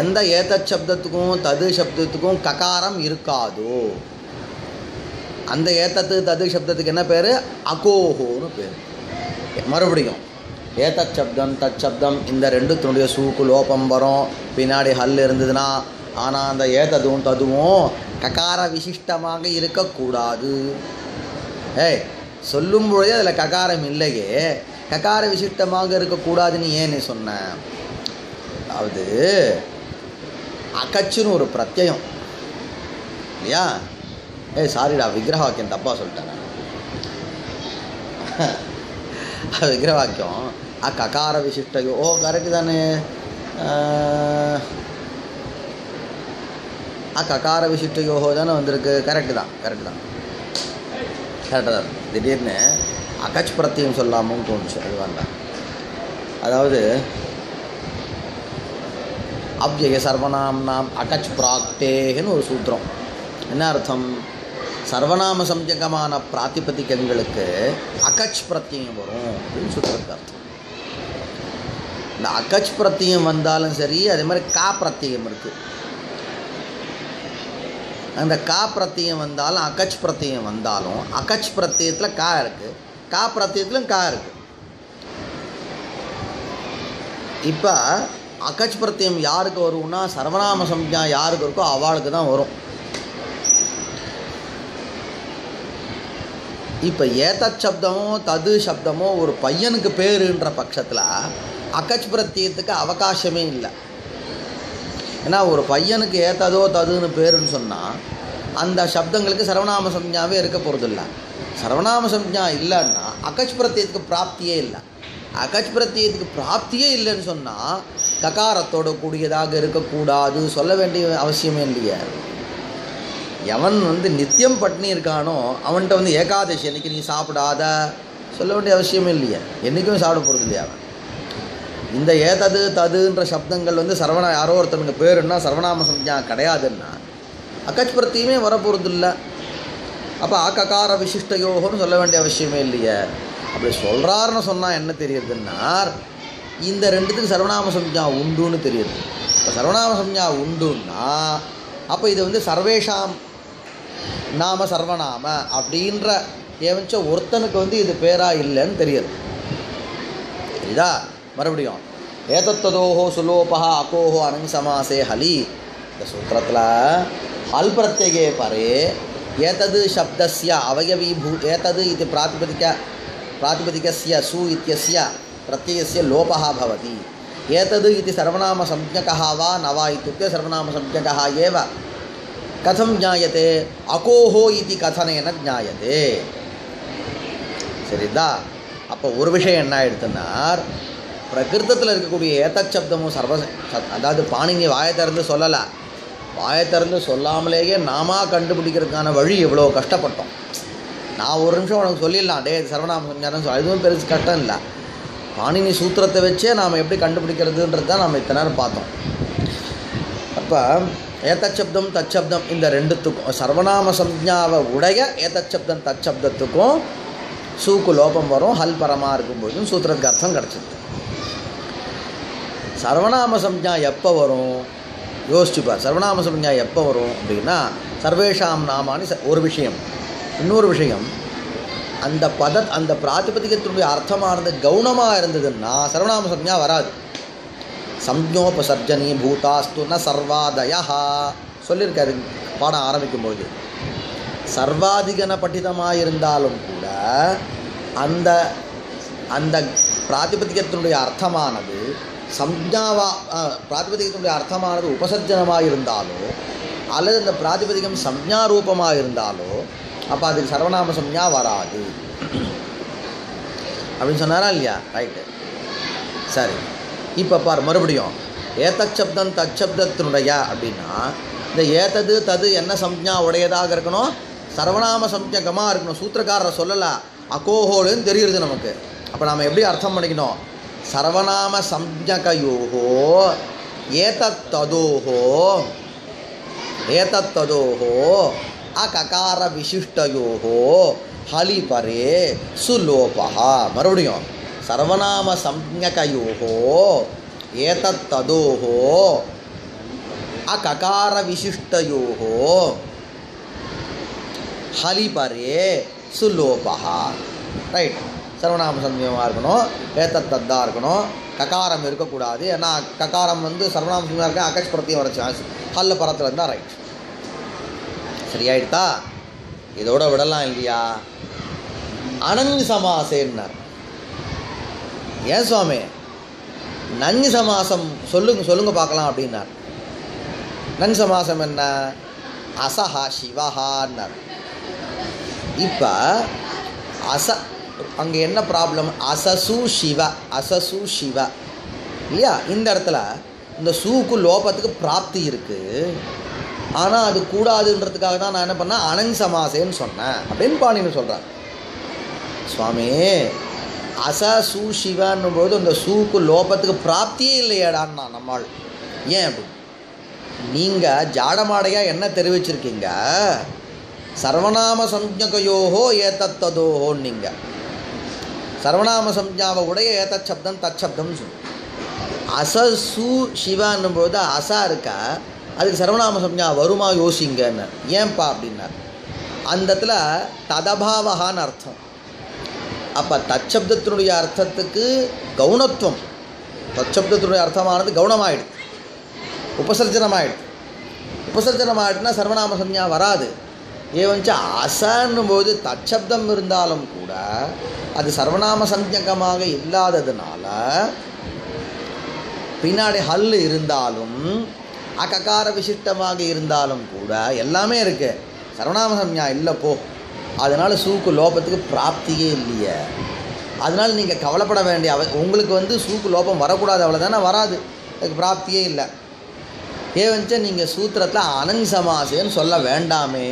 S1: எந்த ஏதத் சப்தத்துக்கும் தது சப்தத்துக்கும் ககாரம் இருக்காதோ அந்த ஏதத்து தது சப்தத்துக்கு என்ன பேர்? அகோஹோன்னு பேர். மறுபடியும் ஏதத் சப்தம் தத் சப்தம் இந்த ரெண்டுத்தினுடைய சூக்கு லோபம் வரும், பின்னாடி ஹல் இருந்ததுன்னா. ஆனால் அந்த ஏததும் ததுவும் ககார விசிஷ்டமாக இருக்கக்கூடாது. சொல்லும் பொழுதே அதில் ககாரம் இல்லையே, ககார விசிஷ்டமாக இருக்கக்கூடாதுன்னு ஏன் நீ சொன்ன? அதாவது அகச்சுன்னு ஒரு பிரத்யம் இல்லையா? சாரிடா, விக்கிரக வாக்கியம் தப்பாக சொல்லிட்டேன் நான். விக்கிரக வாக்கியம் ககார விசிஷ்டயோ கரெக்டு தானே? ககார விசிஷ்டயோகோ தானே வந்திருக்கு. கரெக்டு தான், கரெக்டாக தான். திடீர்னு அகச் பிரத்தியம் சொல்லாமல் தோணுச்சு, அது வேண்டாம். அதாவது அவ்யய சர்வநாம்னாம் அகச் பிராக்டேன்னு ஒரு சூத்திரம். என்ன அர்த்தம்? சர்வநாம சம்ஞகமான பிராத்திபதிகங்களுக்கு அகச் பிரத்தியம் வரும் அப்படின்னு சூத்திரத்துக்கு அர்த்தம். இந்த அகச் பிரத்தியம் வந்தாலும் சரி, அதே மாதிரி கா பிரத்தியம் இருக்குது. அந்த கா பிரத்தியம் வந்தாலும் அகச் பிரத்தியம் வந்தாலும் அகச் பிரத்தியத்தில் கா இருக்குது, கா பிரத்தியத்திலும் கா இருக்குது. இப்போ அகச் பிரத்தியம் யாருக்கு வரும்னா சர்வநாம சம்ஞா யாருக்கு இருக்கோ அவளுக்கு தான் வரும். இப்போ ஏதத் சப்தமோ தது சப்தமோ ஒரு பையனுக்கு பேருன்ற பட்சத்தில் அகச் பிரத்தியத்துக்கு அவகாசமே இல்லை. ஏன்னா ஒரு பையனுக்கு ஏததோ ததுன்னு பேருன்னு சொன்னால் அந்த சப்தங்களுக்கு சர்வநாம சம்ஞாவே இருக்க போகிறதில்ல. சர்வநாம சம்ஞா இல்லைன்னா அகச் பிரத்தியத்துக்கு பிராப்தியே இல்லை. அகச் பிரத்தியத்துக்கு பிராப்தியே இல்லைன்னு சொன்னால் ககாரத்தோட கூடியதாக இருக்கக்கூடாது சொல்ல வேண்டிய அவசியமே இல்லையே. எவன் நித்தியம் பட்னி இருக்கானோ அவன்கிட்ட ஏகாதசி அன்னைக்கு நீ சாப்பிடாத சொல்ல வேண்டிய அவசியமே இல்லையே, என்றைக்குமே சாப்பிட போகிறது இல்லையா அவன். இந்த ஏதது ததுன்ற சப்தங்கள் யாரோ ஒருத்தனுக்கு பேருன்னா சர்வநாம சம்ஞா கிடையாதுன்னா அகச் பிரத்தியமே வரப்போகிறது இல்லை. அப்போ ககார விசிஷ்டயோகம்னு சொல்ல வேண்டிய அவசியமே இல்லையே. அப்படி சொல்கிறாருன்னு சொன்னால் என்ன தெரியுதுன்னா இந்த ரெண்டுத்துக்கு சர்வநாம சம்ஞா உண்டுன்னு தெரியுது. இப்போ சர்வநாம சம்ஞா உண்டுன்னா அப்போ இது சர்வேஷாம் நாம சர்வநாம அப்படின்ற ஏவச்ச ஒருத்தனுக்கு இது பேராக இல்லைன்னு தெரியுது. இதா மறுபடியும் ஏதத்ததோஹோ சுலோபஹா அகோஹோ அனங்சமாசே ஹலி. இந்த சூத்திரத்தில் ஹல் பிரத்யகே பரே ஏதது சப்தஸ்ய அவயவீபூ ஏதது இது प्रातिपदिकस्य सु इत्यस्य प्रत्ययस्य लोपः भवति. एतद् इति सर्वनामसंज्ञकः वा न वा इत्युक्ते सर्वनामसंज्ञकः एव कथं ज्ञायते? अकोहो इति कथनेन ज्ञायते. சரிதா? அப்போ ஒரு விஷயம் என்ன ஆயிடுதுன்னா பிரகிருதத்தில் இருக்கக்கூடிய ஏதச் சப்தமும் அதாவது பாணினி வாயை திறந்து சொல்லலை, வாயை திறந்து சொல்லாமலேயே நாம கண்டுபிடிக்கிறதுக்கான வழி எவ்வளோ கஷ்டப்பட்டோம். நான் ஒரு நிமிஷம் உனக்கு சொல்லிடலாம், டே சர்வநாம சம்ஞானம் சொல், அதுவும் பெருசு கஷ்டம் இல்லை. பாணினி சூத்திரத்தை வச்சே நாம் எப்படி கண்டுபிடிக்கிறதுன்றது தான் நம்ம இத்தனை நேரம் பார்த்தோம். அப்போ ஏதச்சப்தம் தச்சப்தம் இந்த ரெண்டுத்துக்கும் சர்வநாம சம்ஞாவை உடைய ஏதச்சப்தம் தச்சப்தத்துக்கும் சூக்கு லோபம் வரும். ஹல் பரமாக இருக்கும்போதும் சூத்திரத்துக்கு அர்த்தம் கிடச்சிது. சர்வநாம சம்ஞா எப்போ வரும் யோசிச்சுப்பார். சர்வநாம சம்ஞா எப்போ வரும் அப்படின்னா சர்வேஷாம் நாமானி ஒரு விஷயம். இன்னொரு விஷயம், அந்த பிராதிபதிகத்தினுடைய அர்த்தமானது கவுனமாக இருந்ததுன்னா சர்வநாம சம்ஞா வராது. சம்ஞோபசர்ஜனி பூதாஸ்து ந சர்வாதயா சொல்லியிருக்காரு பாடம் ஆரம்பிக்கும்போது. சர்வாதிகன பட்டிதமாக இருந்தாலும் கூட அந்த அந்த பிராதிபதிகத்தினுடைய அர்த்தமானது பிராதிபதிகத்தினுடைய அர்த்தமானது உபசர்ஜனமாக இருந்தாலோ அல்லது அந்த பிராதிபதிகம் சம்ஞா ரூபமாக இருந்தாலோ அப்போ அதுக்கு சர்வநாம சம்ஞா வராது அப்படின்னு சொன்னாரா இல்லையா? ரைட்டு, சரி. இப்போ பார் மறுபடியும் ஏதச்சப்தம் தச்சப்தத்தினுடைய அப்படின்னா இந்த ஏதது தது என்ன சம்ஞா உடையதாக இருக்கணும்? சர்வநாம சம்ஞகமாக இருக்கணும். சூத்திரக்காரரை சொல்லலை, அகோஹோலுன்னு தெரியுது நமக்கு. அப்போ நாம் எப்படி அர்த்தம் பண்ணிக்கணும்? சர்வநாம சம்ஞகயோஹோ ஏதத்ததோஹோ அககார விசிஷ்டயோஹோ ஹலிபரே சுலோபஹா. மறுபடியும் சர்வநாம சம்ஞகயோஹோ ஏதத்ததோஹோ அககார விசிஷ்டயோஹோ ஹலிபரே சுலோபஹா. ரைட், சர்வநாம சம்ஞகமாக இருக்கணும், ஏதத்தத்தாக இருக்கணும், ககாரம் இருக்கக்கூடாது. ஏன்னா ககாரம் சர்வநாம சம்ஞகமாக இருக்க அகச் பிரத்தியம் வரைச்சி ஹல்ல பரத்தில் இருந்தால் ரைட். சரியாயிட்டா? இதோட விடலாம் இல்லையா? அனஞ்சு சமாசேன்னார். ஏன் சுவாமி நஞ்சு சமாசம் சொல்லுங்க பார்க்கலாம் அப்படின்னார். நஞ்சு சமாசம் என்ன? அசஹா சிவஹான்னார். இப்போ அங்கே என்ன ப்ராப்ளம்? அசசு சிவ இல்லையா? இந்த இடத்துல இந்த சூக்கு லோபத்துக்கு பிராப்தி இருக்குது. ஆனால் அது கூடாதுன்றதுக்காக தான் நான் என்ன பண்ணேன், அனஞ்சு சமாசேன்னு சொன்னேன் அப்படின்னு பாணின்னு சொல்கிறேன். சுவாமி அசசு சிவன்னும் போது இந்த சூக்கு லோபத்துக்கு பிராப்தியே இல்லையேடான்னா நம்மால். ஏன் அப்படி? நீங்கள் ஜாடமாடையாக என்ன தெரிவிச்சிருக்கீங்க? சர்வநாம சம்ஞகயோஹோ ஏதத்ததோஹோன்னு நீங்கள் சர்வநாம சம்ஞாவை உடைய ஏதச்சப்தம் தச்சப்தம்னு சொல்லு. அசசு சிவான்னும் போது அசா இருக்கா, அதுக்கு சர்வநாம சம்ஞா வருமா யோசிங்கன்னு. ஏன்பா அப்படின்னார். அந்த இடத்துல ததபாவகான்னு அர்த்தம். அப்போ தச்சப்தத்தினுடைய அர்த்தத்துக்கு கவுனத்துவம், தச்சப்தத்தினுடைய அர்த்தமானது கவுனமாயிடுது, உபசர்ஜனமாயிடுதுன்னா சர்வநாம சம்ஞா வராது. ஏவஞ்ச அசன்னும் போது தச்சப்தம் இருந்தாலும் கூட அது சர்வநாம சம்ஞகமாக இல்லாததுனால பின்னாடி ஹல் இருந்தாலும் அககார விசிஷ்டமாக இருந்தாலும் கூட எல்லாமே இருக்கு, சர்வநாம சம்ஞா இல்லை போ. அதனால் சூக்கு லோபத்துக்கு பிராப்தியே இல்லையே. அதனால் நீங்கள் கவலைப்பட வேண்டிய உங்களுக்கு சூக்கு லோபம் வரக்கூடாது, அவ்வளோதானே, வராது, அதுக்கு பிராப்தியே இல்லை. ஏவஞ்ச நீங்கள் சூத்திரத்தில் அனஞ்சு சமாசேன்னு சொல்ல வேண்டாமே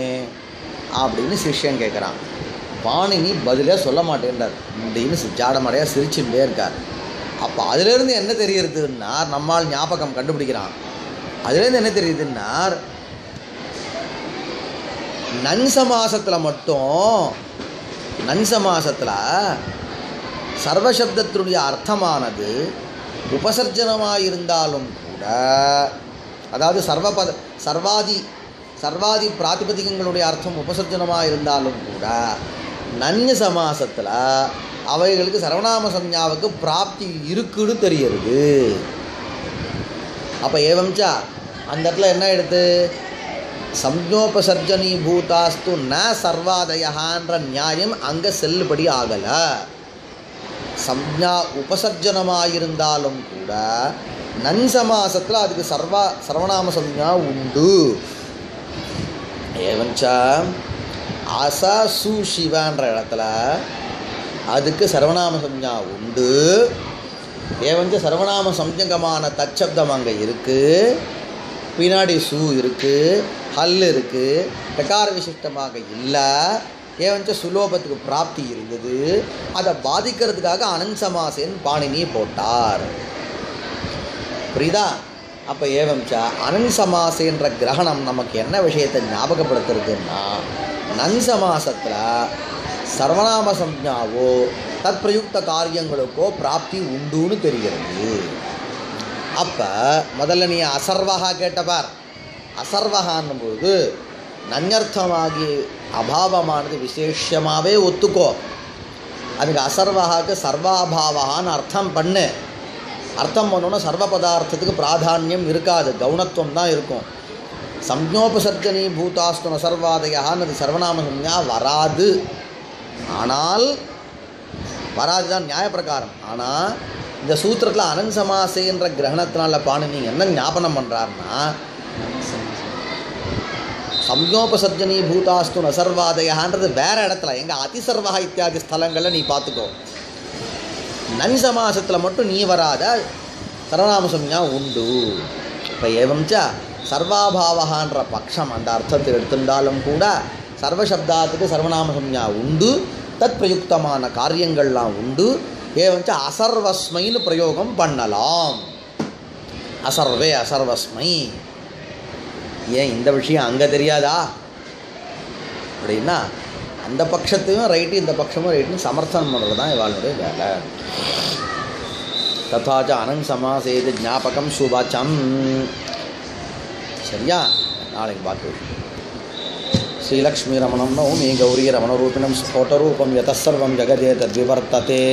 S1: அப்படின்னு சிஷ்யன் கேட்குறான். பாணினி பதிலே சொல்ல மாட்டேன்றார் அப்படின்னு ஜாடமடையாக சிரிச்சுட்டே இருக்கார். அப்போ அதுலேருந்து என்ன தெரியுதுன்னா நம்மால் ஞாபகம் கண்டுபிடிக்கிறான். அதுலேருந்து என்ன தெரியுதுன்னா நன்சமாசத்தில் மட்டும் சர்வசப்தத்தினுடைய அர்த்தமானது உபசர்ஜனமாக இருந்தாலும் கூட, அதாவது சர்வாதி பிராதிபதிகங்களுடைய அர்த்தம் உபசர்ஜனமாக இருந்தாலும் கூட நன்ய சமாசத்தில் அவைகளுக்கு சர்வநாம சம்ஞாவுக்கு பிராப்தி இருக்குன்னு தெரியுது. அப்போ ஏவம்ச்சா அந்த இடத்துல என்ன எடுத்து சம்ஞோபசர்ஜனி பூதாஸ்து ந சர்வாதயன்ற நியாயம் அங்கே செல்லுபடி ஆகலை. சம்ஞா உபசர்ஜனமாயிருந்தாலும் கூட நன்சமாசத்தில் அதுக்கு சர்வநாம சம்ஞா உண்டு. ஏவஞ்சா அசசு சிவன்ற இடத்துல அதுக்கு சர்வநாம சம்ஞா உண்டு. ஏவஞ்ச சர்வநாம சம்ஞகமான தச்சப்தம் அங்கே இருக்குது. பின்னாடி சு இருக்குது, ஹல் இருக்குது, டகார விசிஷ்டமாக இல்லை. ஏவஞ்ச சுலோபத்துக்கு பிராப்தி இருந்தது. அதை பாதிக்கிறதுக்காக அனன்சமாசேன்னு பாணினி போட்டார். புரியுதா? அப்போ ஏவம்சா அனன்சமாசேன்ற கிரகணம் நமக்கு என்ன விஷயத்தை ஞாபகப்படுத்துறதுன்னா, நன்சமாசத்தில் சர்வநாம சம்ஞாவோ தத் பிரயுக்த காரியங்களுக்கோ பிராப்தி உண்டுன்னு தெரிகிறது. அப்போ முதல்ல நீ அசர்வகா கேட்டபார். அசர்வகான்னும்போது நன்யர்த்தமாகி அபாவமானது விசேஷமாகவே ஒத்துக்கோ. அதுக்கு அசர்வகாக்கு சர்வாபாவான்னு அர்த்தம் பண்ணு. அர்த்தம் பண்ணோன்னா சர்வ பதார்த்தத்துக்கு பிராதானியம் இருக்காது, கவுனத்துவம் தான் இருக்கும். சம்ஞோபசர்ஜனி பூதாஸ்துன சர்வாதயான்னு அது சர்வநாம சம்ஞா வராது. ஆனால் வராது தான் நியாயப்பிரகாரம். ஆனால் இந்த சூத்திரத்தில் அனன்சமாசேன்ற கிரகணத்தினால பாணினி என்ன ஞாபனம் பண்ணுறாருன்னா, சம்யோபசர்ஜனி பூதாஸ்து நசர்வாதயான்றது வேறு இடத்துல, எங்கள் அதிசர்வா இத்தியாதி ஸ்தலங்களில் நீ பார்த்துக்கோ. நன் சமாசத்தில் மட்டும் நீ வராத சர்வநாம சம்ஞா உண்டு. இப்போ ஏவம்சா சர்வாபாவகான்ற பட்சம் அந்த அர்த்தத்தை எடுத்துட்டாலும் கூட சர்வசப்தாத்துக்கு சர்வநாம சம்ஞா உண்டு, தத் பிரயுக்தமான காரியங்கள்லாம் உண்டு. ஏவஞ்சா அசர்வஸ்மைன்னு பிரயோகம் பண்ணலாம். அசர்வே அசர்வஸ்மை. ஏன் இந்த விஷயம் அங்கே தெரியாதா அப்படின்னா, அந்த பட்சத்தையும் ரைட்டு இந்த பட்சமும் ரைட்டுன்னு சமர்த்தனம் பண்ணுறது தான் இவாளுடைய வேலை. ததாச்ச அனன் சமாசேது ஞாபகம் சுபாச்சம். சரியா? நாளைக்கு பாக்கி விஷயம். ஸ்ரீலக்ஷ்மி ரமணம் நௌமி கௌரி ரமணரூபிணம் ஸ்போட்டரூபம் யதசர்வம் ஜெகதே தத்விவர்த்ததே.